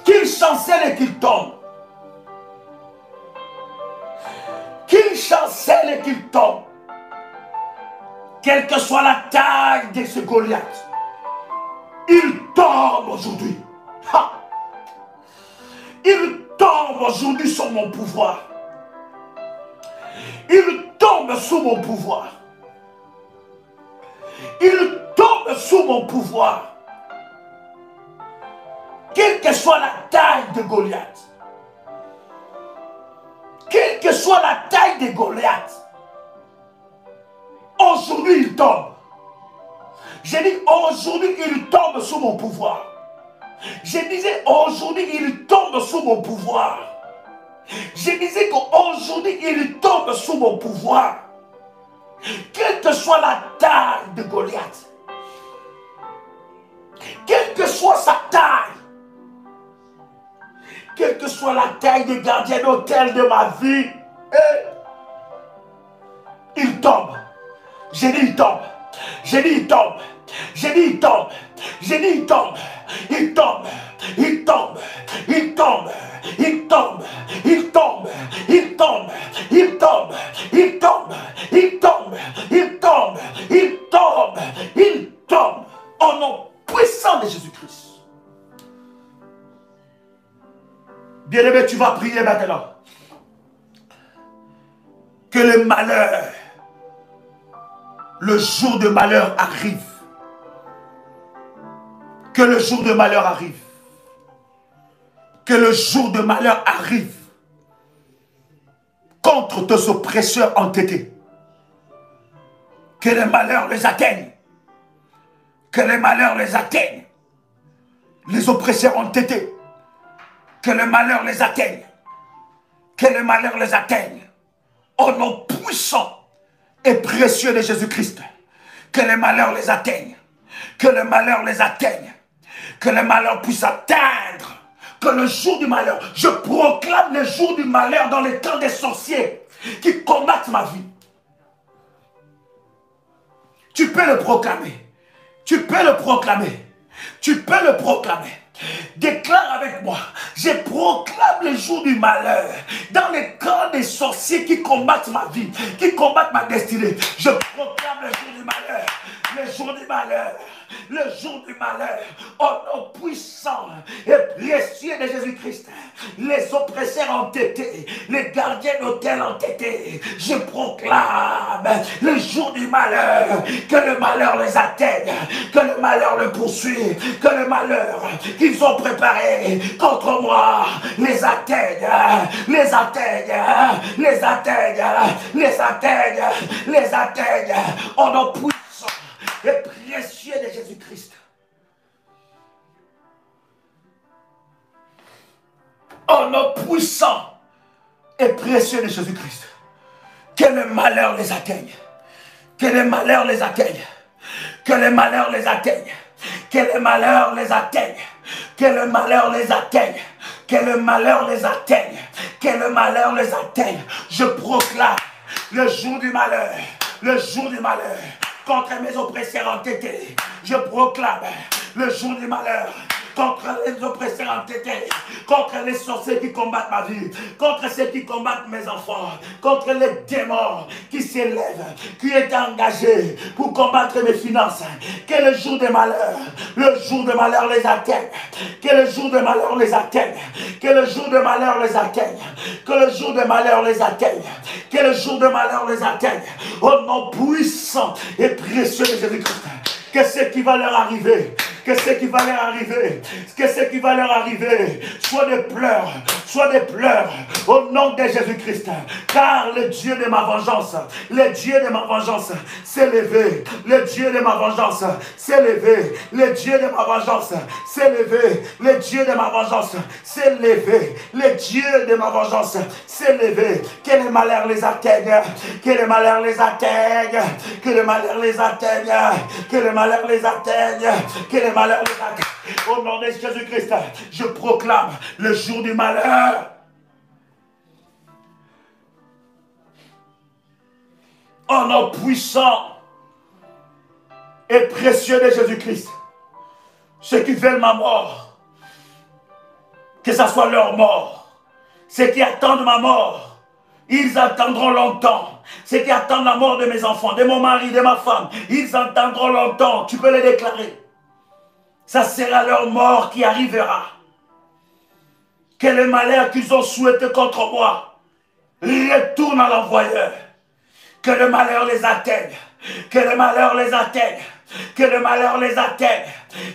Qu'ils chancellent et qu'ils tombent. Qu'ils chancellent et qu'ils tombent. Quelle que soit la taille de ce Goliath, il tombe aujourd'hui. Il tombe aujourd'hui sur mon pouvoir. Il tombe sous mon pouvoir. Il tombe sous mon pouvoir. Quelle que soit la taille de Goliath. Quelle que soit la taille de Goliath. Aujourd'hui il tombe. J'ai dit aujourd'hui il tombe sous mon pouvoir. Je disais aujourd'hui il tombe sous mon pouvoir. Je disais qu'aujourd'hui il tombe sous mon pouvoir. Quelle que soit la taille de Goliath. Quelle que soit sa taille. Quelle que soit la taille des gardiens d'hôtel de ma vie. Il tombe. J'ai dit il tombe. J'ai dit il tombe. J'ai dit il tombe. J'ai dit il tombe. Il tombe. Il tombe. Il tombe. Il tombe. Il tombe. Il tombe. Il tombe. Il tombe. Il tombe. Il tombe. Il tombe. Il tombe. Au nom puissant de Jésus-Christ. Bien-aimé, tu vas prier maintenant. Que le malheur, le jour de malheur arrive. Que le jour de malheur arrive. Que le jour de malheur arrive contre tes oppresseurs entêtés. Que le malheur les atteigne. Que le malheur les atteigne. Les oppresseurs entêtés. Que le malheur les atteigne. Que le malheur les atteigne. Au nom puissant et précieux de Jésus-Christ. Que le malheur les atteigne. Que le malheur les atteigne. Que le malheur puisse atteindre. Que le jour du malheur, je proclame le jour du malheur dans les camps des sorciers qui combattent ma vie. Tu peux le proclamer. Tu peux le proclamer. Tu peux le proclamer. Déclare avec moi, je proclame le jour du malheur dans les camps des sorciers qui combattent ma vie, qui combattent ma destinée. Je proclame le jour du malheur. le jour du malheur, le jour du malheur, au nom puissant et précieux de Jésus-Christ, les oppresseurs entêtés, les gardiens d'hôtel entêtés, je proclame le jour du malheur, que le malheur les atteigne, que le malheur le poursuit, que le malheur qu'ils ont préparé contre moi les atteigne, les atteigne, les atteigne, les atteigne, les atteigne, au nom puissant et précieux de Jésus-Christ. Au nom puissant et précieux de Jésus-Christ. Que le malheur les atteigne. Que le malheur les atteigne. Que le malheur les atteigne. Que le malheur les atteigne. Que le malheur les atteigne. Que le malheur les atteigne. Que le malheur les atteigne. Je proclame le jour du malheur. Le jour du malheur. Contre mes oppresseurs entêtés. Je proclame le jour du malheur. Contre les oppresseurs entêtés, contre les sorciers qui combattent ma vie, contre ceux qui combattent mes enfants, contre les démons qui s'élèvent, qui étaient engagés pour combattre mes finances. Que le jour de malheur les atteigne. Que le jour de malheur les atteigne. Que le jour de malheur les atteigne. Que le jour de malheur les atteigne. Que le jour de malheur les atteigne. Au nom puissant et précieux de Jésus-Christ. Que ce qui va leur arriver, que ce qui va leur arriver, que ce qui va leur arriver, soit des pleurs, au nom de Jésus-Christ. Car le Dieu de ma vengeance, le Dieu de ma vengeance s'est levé, le Dieu de ma vengeance s'est levé, le Dieu de ma vengeance s'est levé, le Dieu de ma vengeance s'est levé, le Dieu de ma vengeance s'est levé. Que le malheur les atteigne, que le malheur les atteigne, que le malheur les atteigne, que le malheur les atteigne, que le malheur les atteigne. Au nom de Jésus-Christ, je proclame le jour du malheur. Au nom puissant et précieux de Jésus-Christ, ceux qui veulent ma mort, que ce soit leur mort, ceux qui attendent ma mort, ils attendront longtemps. Ceux qui attendent la mort de mes enfants, de mon mari, de ma femme, ils attendront longtemps. Tu peux les déclarer. Ça sera leur mort qui arrivera. Que le malheur qu'ils ont souhaité contre moi retourne à l'envoyeur. Que le malheur les atteigne. Que le malheur les atteigne. Que le malheur les atteigne.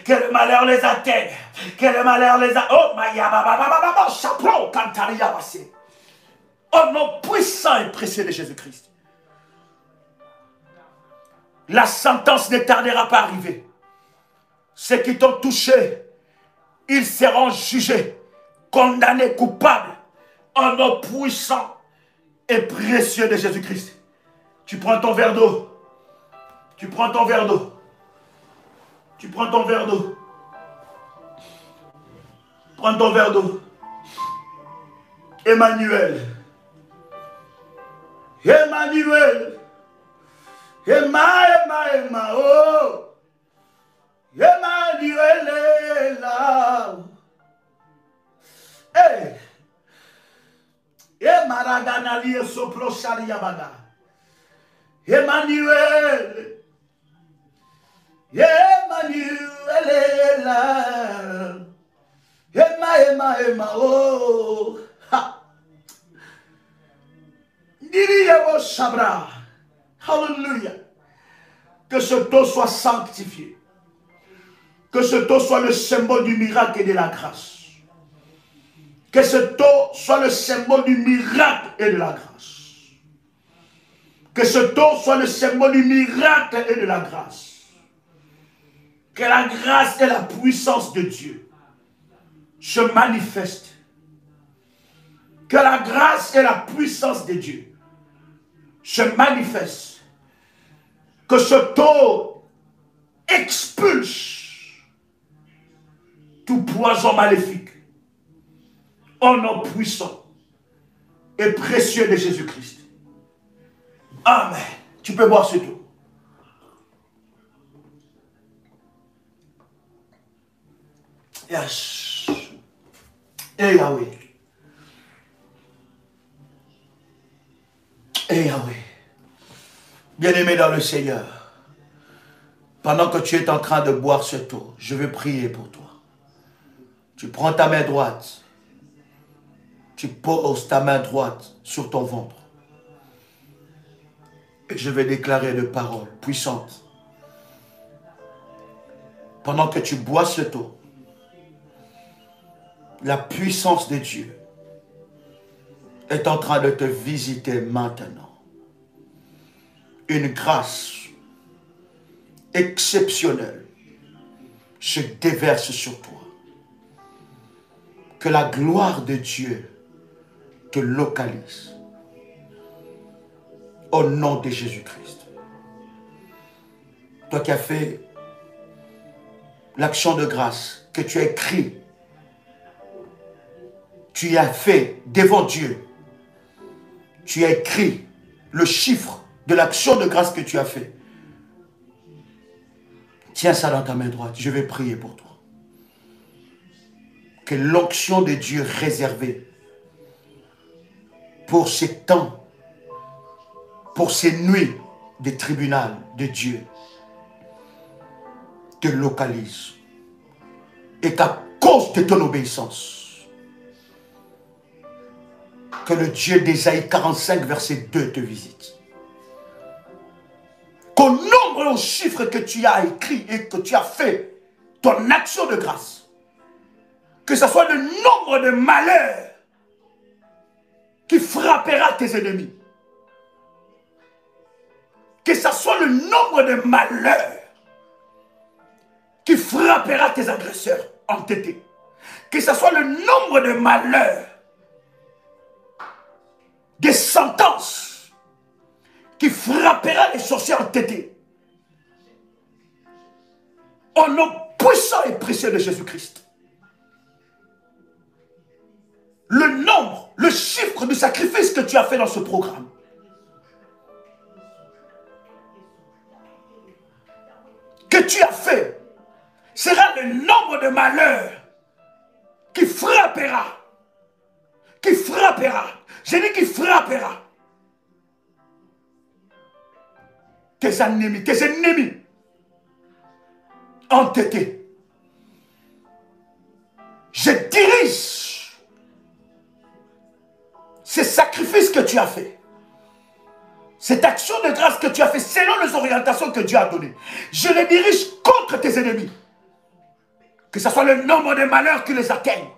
Que le malheur les atteigne. Que le malheur les atteigne. Oh, Maya, chapeau, cantaria, passé. Au nom puissant et précieux de Jésus-Christ. La sentence ne tardera pas à arriver. Ceux qui t'ont touché, ils seront jugés, condamnés, coupables. Au nom puissant et précieux de Jésus-Christ. Tu prends ton verre d'eau. Tu prends ton verre d'eau. Tu prends ton verre d'eau. Prends ton verre d'eau. Emmanuel. Emmanuel. Emma, oh. Emmanuel est là. Hey. Emaraganali et sopro shariabada. Emmanuel. Emmanuel est là. Emma, oh. Ha. Diriez-vous Sabra. Alléluia. Que ce taux soit sanctifié. Que ce taux soit le symbole du miracle et de la grâce. Que ce taux soit le symbole du miracle et de la grâce. Que ce taux soit le symbole du miracle et de la grâce. Que la grâce et la puissance de Dieu se manifestent. Que la grâce et la puissance de Dieu se manifestent. Que ce taux expulse tout poison maléfique au nom puissant et précieux de Jésus-Christ. Amen. Tu peux boire ce tout. Yes. Et Yahweh. Et Yahweh. Bien-aimé dans le Seigneur, Pendant que tu es en train de boire cette eau, je vais prier pour toi. Tu prends ta main droite. Tu poses ta main droite sur ton ventre. Et je vais déclarer des paroles puissantes. Pendant que tu bois cette eau, la puissance de Dieu est en train de te visiter maintenant. Une grâce exceptionnelle se déverse sur toi. Que la gloire de Dieu te localise. Au nom de Jésus-Christ. Toi qui as fait l'action de grâce, que tu as écrit, tu as fait devant Dieu, tu as écrit le chiffre de l'action de grâce que tu as fait. Tiens ça dans ta main droite, je vais prier pour toi. Que l'onction de Dieu réservée pour ces temps, pour ces nuits des tribunaux de Dieu, te localise. Et qu'à cause de ton obéissance, que le Dieu d'Ésaïe 45, verset 2 te visite. Qu'au nombre de chiffres que tu as écrit et que tu as fait ton action de grâce, que ce soit le nombre de malheurs qui frappera tes ennemis, que ce soit le nombre de malheurs qui frappera tes agresseurs entêtés, que ce soit le nombre de malheurs, des sentences qui frappera les sorciers entêtés, au nom puissant et précieux de Jésus-Christ. Le nombre, le chiffre du sacrifice que tu as fait dans ce programme, que tu as fait, sera le nombre de malheurs qui frappera. Qui frappera. J'ai dit qui frappera. Tes ennemis entêtés. Je dirige ces sacrifices que tu as fait. Cette action de grâce que tu as fait selon les orientations que Dieu a données. Je les dirige contre tes ennemis. Que ce soit le nombre de malheurs qui les atteignent.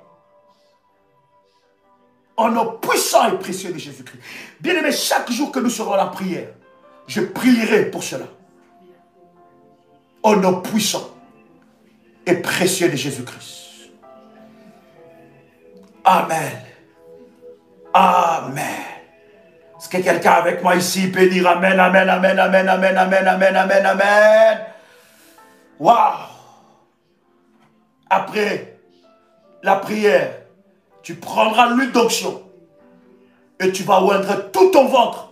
Au nom puissant et précieux de Jésus-Christ. Bien-aimé, chaque jour que nous serons à la prière, je prierai pour cela. Au nom puissant et précieux de Jésus-Christ. Amen. Amen. Est-ce que quelqu'un avec moi ici peut dire Amen, Amen, Amen, Amen, Amen, Amen, Amen, Amen, Amen. Waouh. Après la prière, tu prendras l'huile d'onction et tu vas oindre tout ton ventre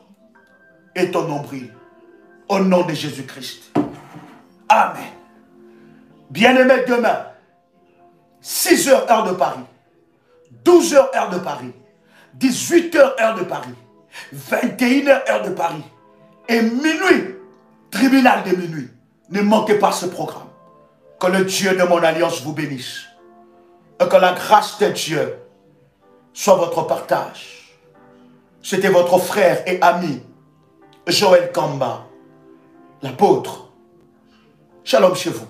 et ton nombril. Au nom de Jésus-Christ. Amen. Bien-aimé, demain, 6h heure de Paris, 12h heure de Paris, 18h heure de Paris, 21h heure de Paris et minuit, tribunal de minuit. Ne manquez pas ce programme. Que le Dieu de mon alliance vous bénisse. Et que la grâce de Dieu soit votre partage. C'était votre frère et ami, Joël Kamba, l'apôtre. Shalom chez vous.